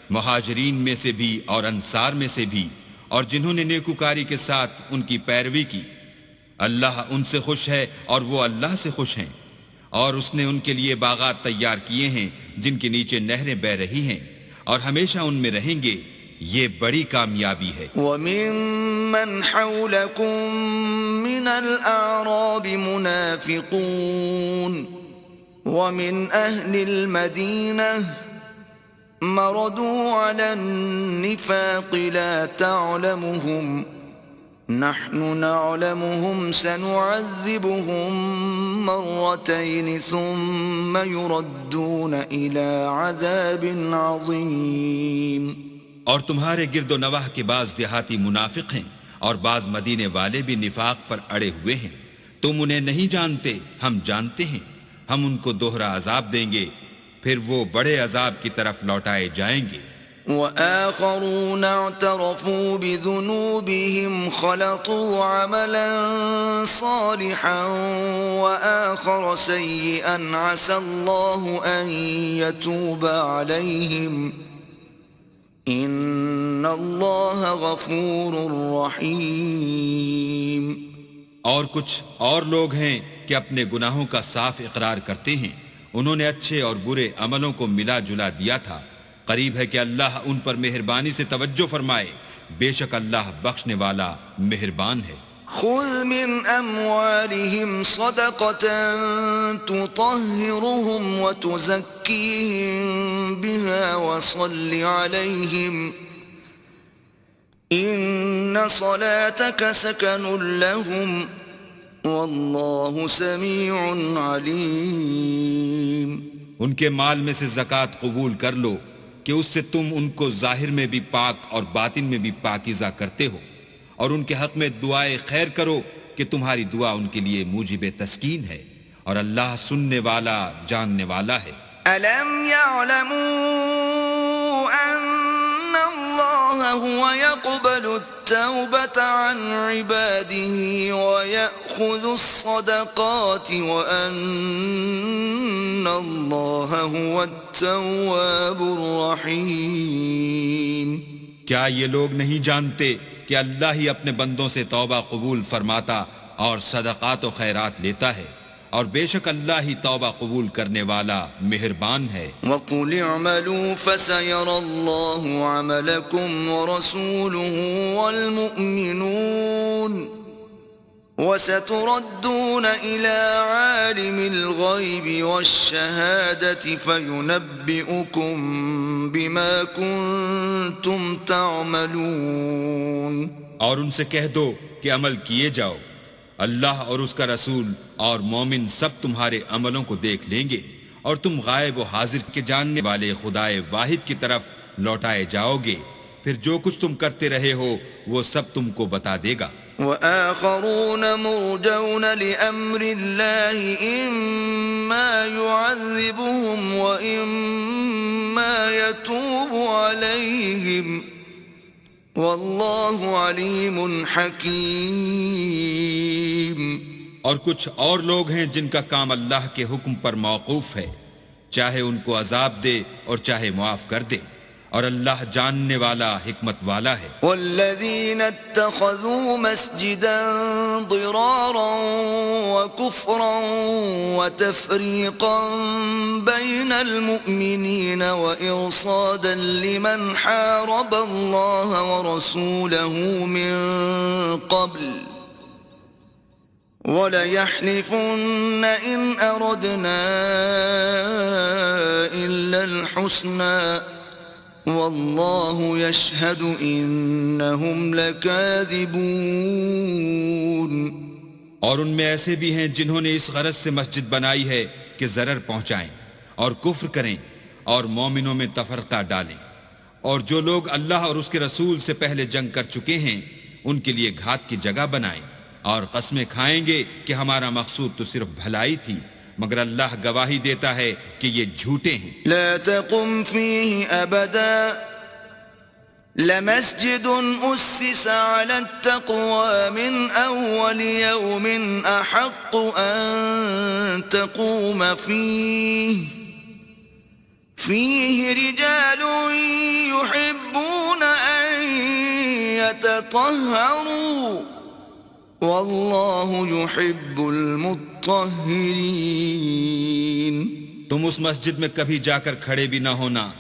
مہاجرین میں سے بھی اور انصار میں سے بھی، اور جنہوں نے نیکوکاری کے ساتھ ان کی پیروی کی، اللہ ان سے خوش ہے اور وہ اللہ سے خوش ہیں، اور اس نے ان کے لیے باغات تیار کیے ہیں جن کے نیچے نہریں بہ رہی ہیں اور ہمیشہ ان میں رہیں گے. یہ بڑی کامیابی ہے. وَمِمَّنْ حَوْلَكُمْ مِنَ الْأَعْرَابِ مُنَافِقُونَ وَمِنْ أَهْلِ الْمَدِينَةِ مَرَدُوا عَلَى النِّفَاقِ لَا تَعْلَمُهُمْ نحن نعلمهم سنعذبهم مرتين ثم يردون إلى عذاب عظيم. اور تمہارے گرد و نواح کے بعض دیہاتی منافق ہیں اور بعض مدینے والے بھی نفاق پر اڑے ہوئے ہیں. تم انہیں نہیں جانتے، ہم جانتے ہیں. ہم ان کو دوہرا عذاب دیں گے، پھر وہ بڑے عذاب کی طرف لوٹائے جائیں گے. وآخرون اعترفوا بذنوبهم خلطوا عملا صالحا وآخر سيئا عسى الله أن يتوب عليهم إن الله غفور رحيم. اور کچھ اور لوگ ہیں کہ اپنے گناہوں کا صاف اقرار کرتے ہیں، انہوں نے اچھے اور برے عملوں کو ملا جلا دیا تھا. قریب ہے کہ اللہ ان پر مہربانی سے توجہ فرمائے، بے شک اللہ بخشنے والا مہربان ہے. خذ من اموالهم صدقة تطهرهم وتزكيهم بها وصل عليهم ان صلاتك سكن لهم والله سميع عليم. ان کے مال میں سے زکوٰۃ قبول کر لو کہ اس سے تم ان کو ظاہر میں بھی پاک اور باطن میں بھی پاکیزہ کرتے ہو، اور ان کے حق میں دعائے خیر کرو کہ تمہاری دعا ان کے لیے موجب تسکین ہے، اور اللہ سننے والا جاننے والا ہے. أَلَمْ يَعْلَمُوا أَنَّ اللَّهَ هُوَ يَقْبَلُ التَّوْبَةَ عَنْ عِبَادِهِ وَيَأْخُذُ الصَّدَقَاتِ وَأَنَّ اللَّهَ هُوَ التَّوَّابُ الرَّحِيمُ. کیا یہ لوگ نہیں جانتے کہ اللہ ہی اپنے بندوں سے توبہ قبول فرماتا اور صدقات و خیرات لیتا ہے، اور بے شک اللہ ہی توبہ قبول کرنے والا مہربان ہے. وَقُلِ اعْمَلُوا فَسَيَرَى اللَّهُ عَمَلَكُمْ وَرَسُولُهُ وَالْمُؤْمِنُونَ وَسَتُرَدُّونَ إِلَى عَالِمِ الْغَيْبِ وَالشَّهَادَةِ فَيُنَبِّئُكُم بِمَا كُنتُمْ تَعْمَلُونَ. اور ان سے کہہ دو کہ عمل کیے جاؤ، اللہ اور اس کا رسول اور مومن سب تمہارے عملوں کو دیکھ لیں گے، اور تم غائب و حاضر کے جاننے والے خدائے واحد کی طرف لوٹائے جاؤ گے، پھر جو کچھ تم کرتے رہے ہو وہ سب تم کو بتا دے گا. وآخرون مرجون لأمر الله إما يعذبهم وإما يتوب عليهم والله عليم حكيم. اور کچھ اور لوگ ہیں جن کا کام اللہ کے حکم پر موقوف ہے، چاہے ان کو عذاب دے اور چاہے معاف کر دے، اور اللہ جاننے والا حکمت والا ہے. والذین اتخذوا مسجدا ضرارا وكفرا وتفریقا بین المؤمنین وإرصادا لمن حارب اللہ ورسوله من قبل وَلَيَحْلِفُنَّ إِنْ أَرَدْنَا إِلَّا الْحُسْنَى وَاللَّهُ يَشْهَدُ إِنَّهُمْ لَكَاذِبُونَ. اور ان میں ایسے بھی ہیں جنہوں نے اس غرض سے مسجد بنائی ہے کہ ضرر پہنچائیں اور کفر کریں اور مومنوں میں تفرقہ ڈالیں، اور جو لوگ اللہ اور اس کے رسول سے پہلے جنگ کر چکے ہیں ان کے لیے گھات کی جگہ بنائیں، اور قسمیں کھائیں گے کہ ہمارا مقصود تو صرف بھلائی تھی، مگر اللہ گواہی دیتا ہے کہ یہ جھوٹے ہیں. لا تقم فيه أبدا لمسجد أسس على التقوى من أول يوم أحق أن تقوم فيه رجال يحبون أن يتطهروا والله يحب المطهرين. تم اس مسجد میں کبھی جا کر کھڑے بھی نہ ہونا،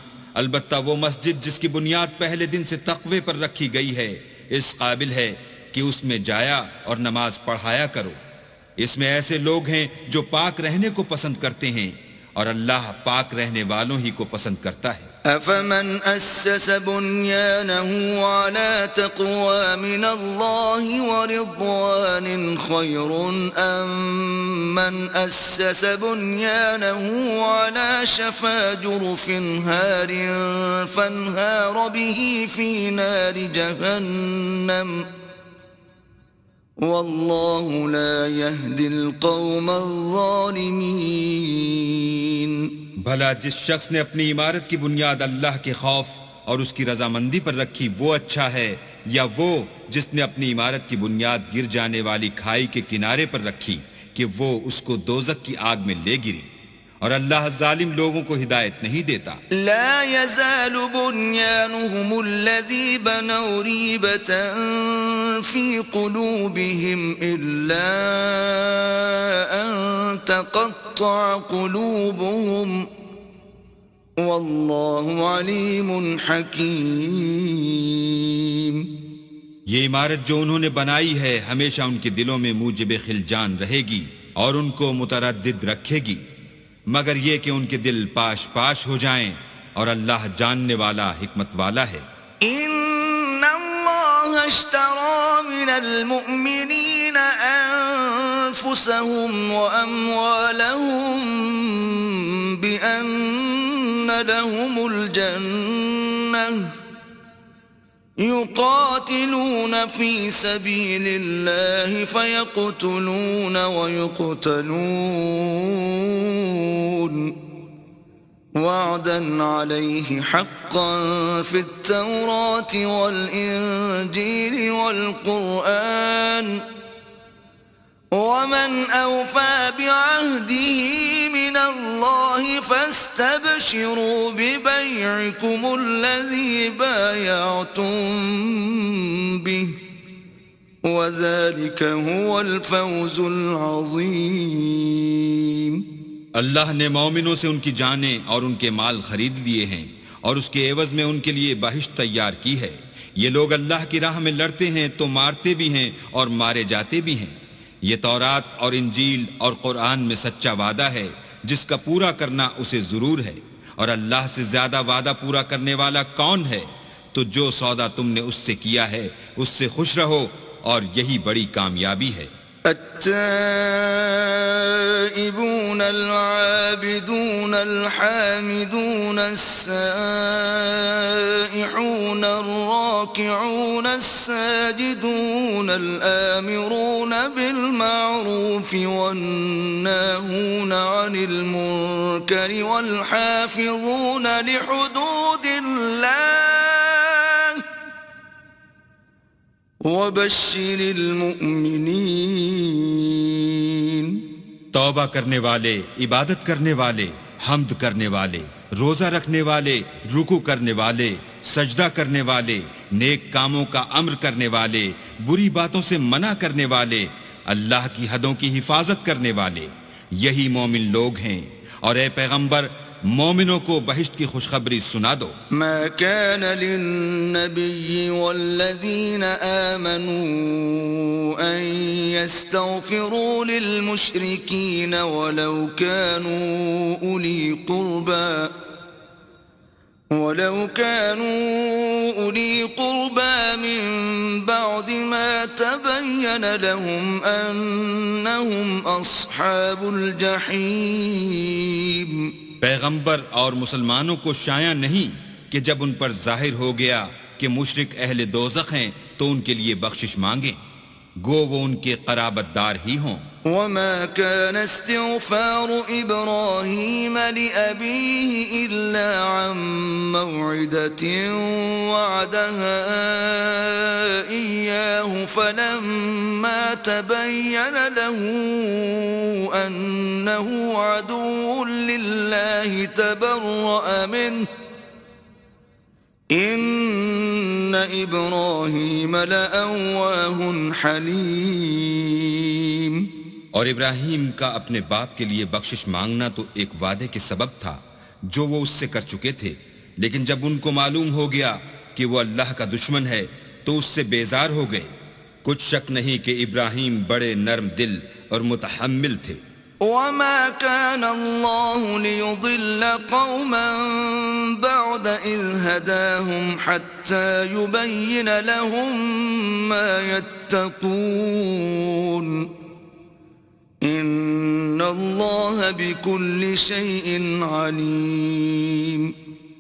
البتہ وہ مسجد جس کی بنیاد پہلے دن سے تقوی پر رکھی گئی ہے اس قابل ہے کہ اس میں جایا اور نماز پڑھایا کرو. اس میں ایسے لوگ ہیں جو پاک رہنے کو پسند کرتے ہیں اور اللہ پاک رہنے والوں ہی کو پسند کرتا ہے. أفمن أسس بنيانه على تقوى من الله ورضوان خير أم من أسس بنيانه على شفا جرف هار فانهار به في نار جهنم والله لا يهدي القوم الظالمين. بھلا جس شخص نے اپنی عمارت کی بنیاد اللہ کے خوف اور اس کی رضامندی پر رکھی وہ اچھا ہے، یا وہ جس نے اپنی عمارت کی بنیاد گر جانے والی کھائی کے کنارے پر رکھی کہ وہ اس کو دوزخ کی آگ میں لے گری، اور اللہ ظالم لوگوں کو ہدایت نہیں دیتا. لا يزال بنيانهم الذي بنوا ريبة في قلوبهم إلا أن تقطع قلوبهم والله عليم حكيم. یہ عمارت جو انہوں نے بنائی ہے ہمیشہ ان کے دلوں میں موجب خلجان رہے گی اور ان کو متردد رکھے گی، مگر یہ کہ ان کے دل پاش پاش ہو جائیں، اور اللہ جاننے والا حکمت والا ہے. ان اللہ اشترى من المؤمنین انفسهم واموالهم بان لهم الجنة يقاتلون في سبيل الله فيقتلون ويقتلون وعدا عليه حقا في التوراة والإنجيل والقرآن ومن أوفى بعهده من الله فاستبشروا ببيعكم الذي بايعتم به وذلك هو الفوز العظيم. اللہ نے مومنوں سے ان کی جانیں اور ان کے مال خرید لیے ہیں اور اس کے عوض میں ان کے لیے بہشت تیار کی ہے. یہ لوگ اللہ کی راہ میں لڑتے ہیں تو مارتے بھی ہیں اور مارے جاتے بھی ہیں. یہ تورات اور انجیل اور قرآن میں سچا وعدہ ہے جس کا پورا کرنا اسے ضرور ہے، اور اللہ سے زیادہ وعدہ پورا کرنے والا کون ہے؟ تو جو سودا تم نے اس سے کیا ہے اس سے خوش رہو، اور یہی بڑی کامیابی ہے. التائبون العابدون الحامدون السائحون الراكعون الساجدون الآمرون بالمعروف والناهون عن المنكر والحافظون لحدود الله وبشر المؤمنین. توبہ کرنے والے، عبادت کرنے والے، حمد کرنے والے، روزہ رکھنے والے، رکوع کرنے والے، سجدہ کرنے والے، نیک کاموں کا امر کرنے والے، بری باتوں سے منع کرنے والے، اللہ کی حدوں کی حفاظت کرنے والے، یہی مومن لوگ ہیں. اور اے پیغمبر مومنوں کو بہشت کی خوشخبری سنا دو. ما كان للنبي والذين آمنوا أن يستغفروا للمشركين ولو كانوا أولي قربى من بعد ما تبين لهم أنهم أصحاب الجحيم. پیغمبر اور مسلمانوں کو شایع نہیں کہ جب ان پر ظاہر ہو گیا کہ مشرک اہل دوزخ ہیں تو ان کے لیے بخشش مانگیں. گو وہ ان کے قرابت دار ہی ہوں۔ وما كان استغفار إبراهيم لأبيه إلا عن موعدة وعدها إياه فلما تبين له أنه عدو لله تبرأ منه إن إبراهيم لأواه حليم۔ اور ابراہیم کا اپنے باپ کے لیے بخشش مانگنا تو ایک وعدے کے سبب تھا جو وہ اس سے کر چکے تھے، لیکن جب ان کو معلوم ہو گیا کہ وہ اللہ کا دشمن ہے تو اس سے بیزار ہو گئے۔ کچھ شک نہیں کہ ابراہیم بڑے نرم دل اور متحمل تھے۔ وما كان الله ليضل قوما بعد إذ هداهم حتى يبين لهم ما يتقون إن الله بكل شيء عليم۔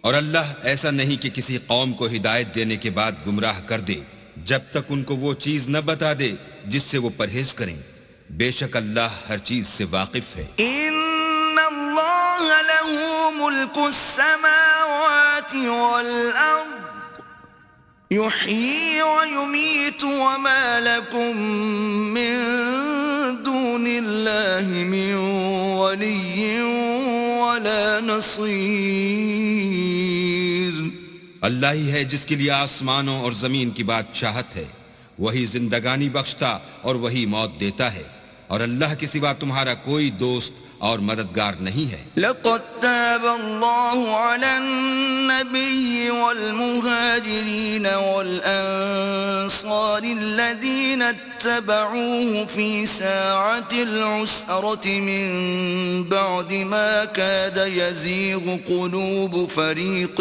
اور اللہ ایسا نہیں کہ کسی قوم کو ہدایت دینے کے بعد گمراہ کر دے جب تک ان کو وہ چیز نہ بتا دے جس سے وہ پرہیز کریں۔ بے شک اللہ ہر چیز سے واقف ہے۔ ان اللہ له ملک السماوات والارض يحيي ويميت وما لكم من دون الله من ولي ولا نصير۔ اللہ ہی ہے جس کے لیے آسمانوں اور زمین کی بادشاہت ہے، وہی زندگانی بخشتا اور وہی موت دیتا ہے، اور اللہ کے سوا تمہارا کوئی دوست اور مددگار نہیں ہے۔ لقد تاب الله على النبي والمهاجرين والأنصار الذين اتبعوه في ساعة العسرة من بعد ما كاد يزيغ قلوب فريق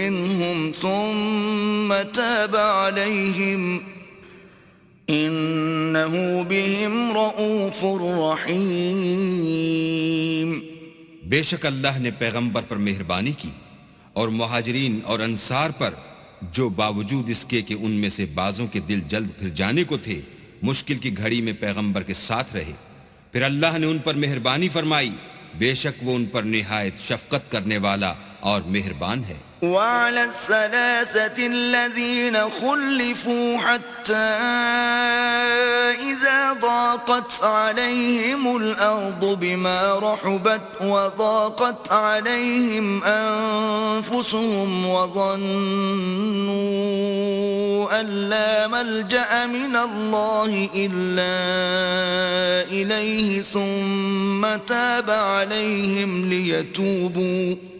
منهم ثم تاب عليهم إنه بهم رؤوف رحيم۔ بے شک اللہ نے پیغمبر پر مہربانی کی اور مہاجرین اور انصار پر، جو باوجود اس کے کہ ان میں سے بعضوں کے دل جلد پھر جانے کو تھے مشکل کی گھڑی میں پیغمبر کے ساتھ رہے، پھر اللہ نے ان پر مہربانی فرمائی، بے شک وہ ان پر نہایت شفقت کرنے والا اور مہربان ہے۔ وعلى الثلاثة الذين خلفوا حتى إذا ضاقت عليهم الأرض بما رحبت وضاقت عليهم أنفسهم وظنوا أن لا ملجأ من الله إلا إليه ثم تاب عليهم ليتوبوا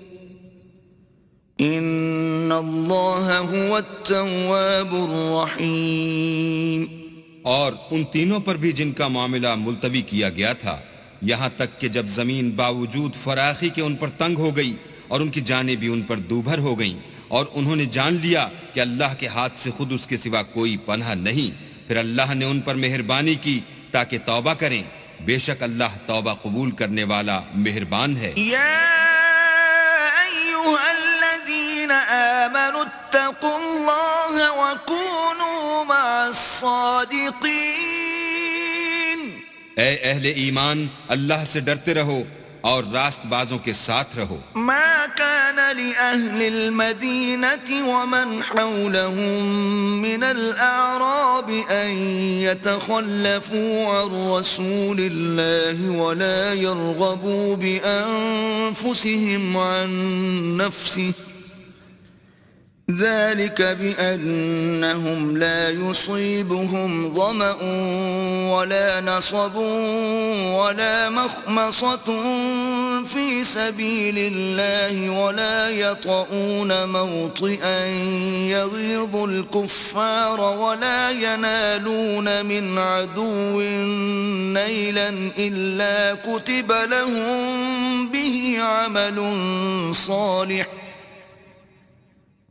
ان اللہ هو التواب الرحیم۔ اور ان تینوں پر بھی جن کا معاملہ ملتوی کیا گیا تھا، یہاں تک کہ جب زمین باوجود فراخی کے ان پر تنگ ہو گئی اور ان کی جانیں بھی ان پر دوبھر ہو گئیں، اور انہوں نے جان لیا کہ اللہ کے ہاتھ سے خود اس کے سوا کوئی پناہ نہیں، پھر اللہ نے ان پر مہربانی کی تاکہ توبہ کریں، بے شک اللہ توبہ قبول کرنے والا مہربان ہے۔ آمنوا اتقوا اللہ وکونوا مع الصادقین۔ اے اہل ایمان، اللہ سے ڈرتے رہو اور راست بازوں کے ساتھ رہو۔ ما كان لأهل المدينة ومن حولهم من الأعراب أن يتخلفوا عن رسول الله ولا يرغبوا بأنفسهم عن نفسه ذلك بأنهم لا يصيبهم ظمأ ولا نصب ولا مخمصة في سبيل الله ولا يطؤون موطئا يغيظ الكفار ولا ينالون من عدو نيلا إلا كتب لهم به عمل صالح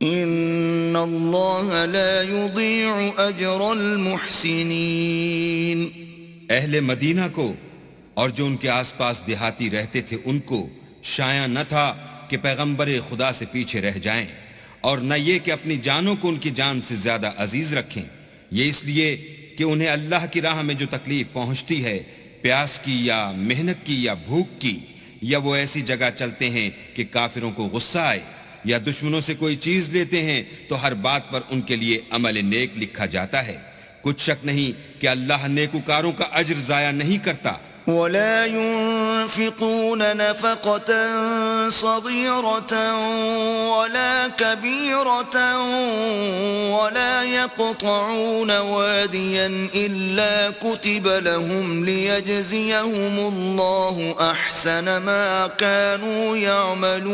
ان اللہ لا یضیع اجر المحسنین۔ اہل مدینہ کو اور جو ان کے آس پاس دیہاتی رہتے تھے ان کو شایع نہ تھا کہ پیغمبر خدا سے پیچھے رہ جائیں، اور نہ یہ کہ اپنی جانوں کو ان کی جان سے زیادہ عزیز رکھیں، یہ اس لیے کہ انہیں اللہ کی راہ میں جو تکلیف پہنچتی ہے، پیاس کی یا محنت کی یا بھوک کی، یا وہ ایسی جگہ چلتے ہیں کہ کافروں کو غصہ آئے، یا دشمنوں سے کوئی چیز لیتے ہیں تو ہر بات پر ان کے لیے عمل نیک لکھا جاتا ہے۔ کچھ شک نہیں کہ اللہ نیکوکاروں کا اجر ضائع نہیں کرتا۔ ولا ينفقون نفقة صغيرة ولا كبيرة ولا يقطعون واديا إلا كتب لهم ليجزيهم الله أحسن ما كانوا يعملون۔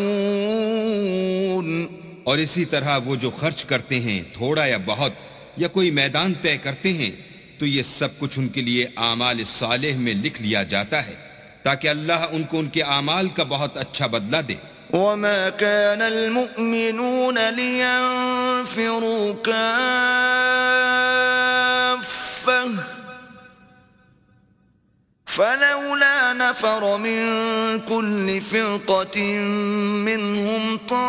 اور اسی طرح وہ جو خرچ کرتے ہیں تھوڑا یا بہت، یا کوئی میدان طے کرتے ہیں، تو یہ سب کچھ ان کے لیے اعمال صالح میں لکھ لیا جاتا ہے تاکہ اللہ ان کو ان کے اعمال کا بہت اچھا بدلہ دے۔ وما كان المؤمنون لينفروا كافة فلولا نفر من كل فرقة منهم طائفة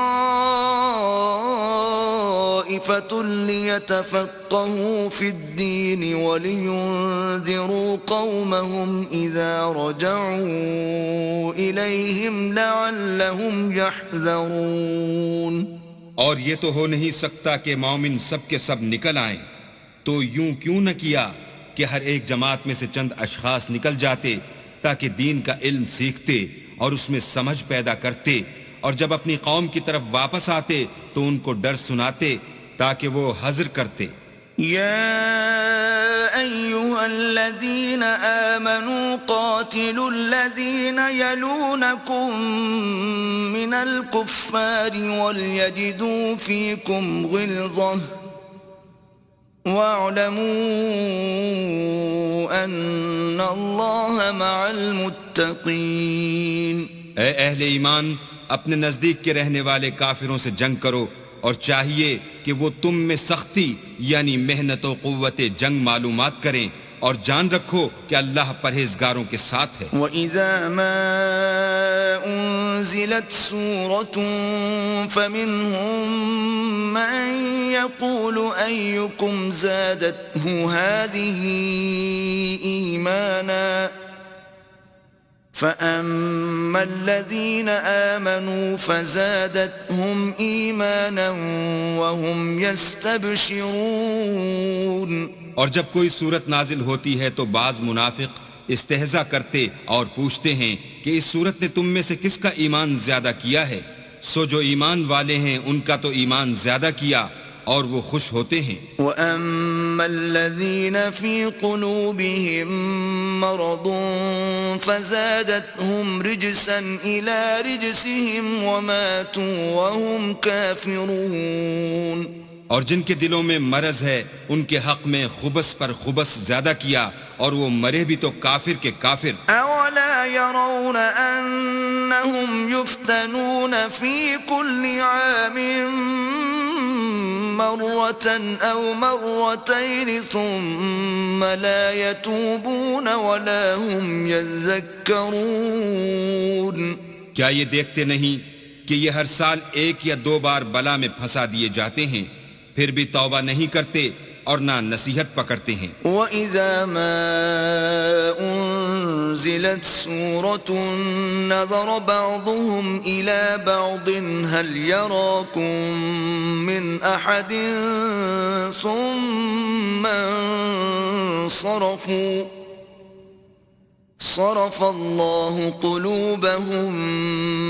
ليتفقهوا في الدين ولينذروا قومهم إذا رجعوا إليهم لعلهم يحذرون۔ اور یہ تو ہو نہیں سکتا کہ مومن سب کے سب نکل آئیں، تو یوں کیوں نہ کیا کہ ہر ایک جماعت میں سے چند اشخاص نکل جاتے تاکہ دین کا علم سیکھتے اور اس میں سمجھ پیدا کرتے، اور جب اپنی قوم کی طرف واپس آتے تو ان کو ڈر سناتے تاکہ وہ حذر کرتے۔ يا أيها الذين آمنوا قاتلوا الذين يلونكم من الكفار وليجدوا فيكم غلظة واعلموا أن الله مع المتقين۔ اے اہل ایمان، اپنے نزدیک کے رہنے والے کافروں سے جنگ کرو، اور چاہیے کہ وہ تم میں سختی یعنی محنت و قوت جنگ معلومات کریں، اور جان رکھو کہ اللہ پرہیزگاروں کے ساتھ ہے۔ وَإِذَا مَا أُنزِلَتْ سُورَةٌ فَمِنْهُمْ مَنْ يَقُولُ أَيُّكُمْ زَادَتْهُ هَذِهِ إِيمَانًا فَأَمَّا الَّذِينَ آمَنُوا فَزَادَتْهُمْ إِيمَانًا وَهُمْ يَسْتَبْشِرُونَ۔ اور جب کوئی صورت نازل ہوتی ہے تو بعض منافق استہزاء کرتے اور پوچھتے ہیں کہ اس صورت نے تم میں سے کس کا ایمان زیادہ کیا ہے؟ سو جو ایمان والے ہیں ان کا تو ایمان زیادہ کیا اور وہ خوش ہوتے ہیں۔ وَأَمَّا الَّذِينَ فِي قُلُوبِهِم مَّرَضٌ فَزَادَتْهُمْ رِجْسًا إِلَى رِجْسِهِمْ وَمَاتُوا وَهُمْ كَافِرُونَ۔ اور جن کے دلوں میں مرض ہے ان کے حق میں خبث پر خبث زیادہ کیا اور وہ مرے بھی تو کافر کے کافر۔ أَوَلَا يَرَوْنَ أَنَّهُمْ يُفْتَنُونَ فِي كُلِّ عَامٍ مرة أو مرتين ثم لا يتوبون ولا هم يذكرون۔ کیا یہ دیکھتے نہیں کہ یہ ہر سال ایک یا دو بار بلا میں پھنسا دیے جاتے ہیں، پھر بھی توبہ نہیں کرتے اور نہ نصیحت پکڑتے ہیں۔ وَإِذَا مَا أُنزِلَتْ سُورَةٌ نَظَرَ بَعْضُهُمْ إِلَى بَعْضٍ هَلْ يَرَاكُمْ مِنْ أَحَدٍ ثُمَّ انصَرَفُوا صرف اللہ قلوبهم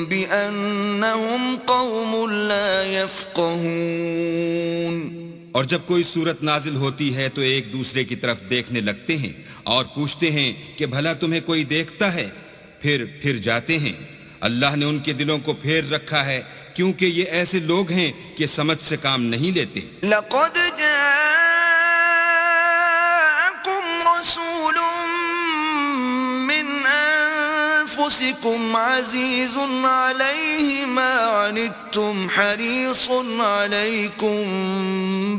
بأنهم قوم لا يفقهون۔ اور جب کوئی صورت نازل ہوتی ہے تو ایک دوسرے کی طرف دیکھنے لگتے ہیں اور پوچھتے ہیں کہ بھلا تمہیں کوئی دیکھتا ہے؟ پھر جاتے ہیں۔ اللہ نے ان کے دلوں کو پھیر رکھا ہے کیونکہ یہ ایسے لوگ ہیں کہ سمجھ سے کام نہیں لیتے۔ لقد جاءكم رسول من أنفسكم عزيز عليه ما عنتم حريص عليكم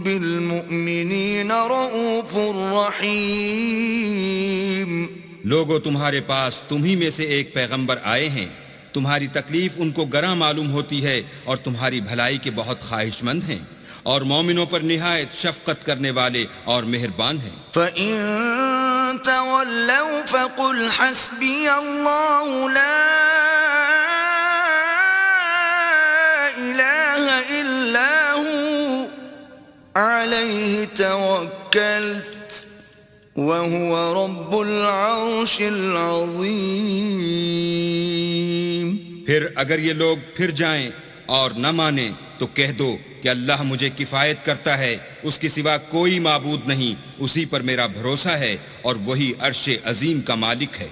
بالمؤمنين رؤوف رحيم۔ لوگوں تمہارے پاس تمہی میں سے ایک پیغمبر آئے ہیں، تمہاری تکلیف ان کو گراں معلوم ہوتی ہے اور تمہاری بھلائی کے بہت خواہش مند ہیں، اور مومنوں پر نہایت شفقت کرنے والے اور مہربان ہیں۔ فَإِن تَوَلَّوْا فَقُلْ حَسْبِيَ اللَّهُ لَا إِلَٰهَ إِلَّا هُوَ عَلَيْهِ تَوَكَّلْتُ وَهُوَ رَبُّ الْعَرْشِ الْعَظِيمِ۔ پھر اگر یہ لوگ پھر جائیں اور نہ مانیں تو کہہ دو کہ اللہ مجھے کفایت کرتا ہے، اس کے سوا کوئی معبود نہیں، اسی پر میرا بھروسہ ہے اور وہی عرش عظیم کا مالک ہے۔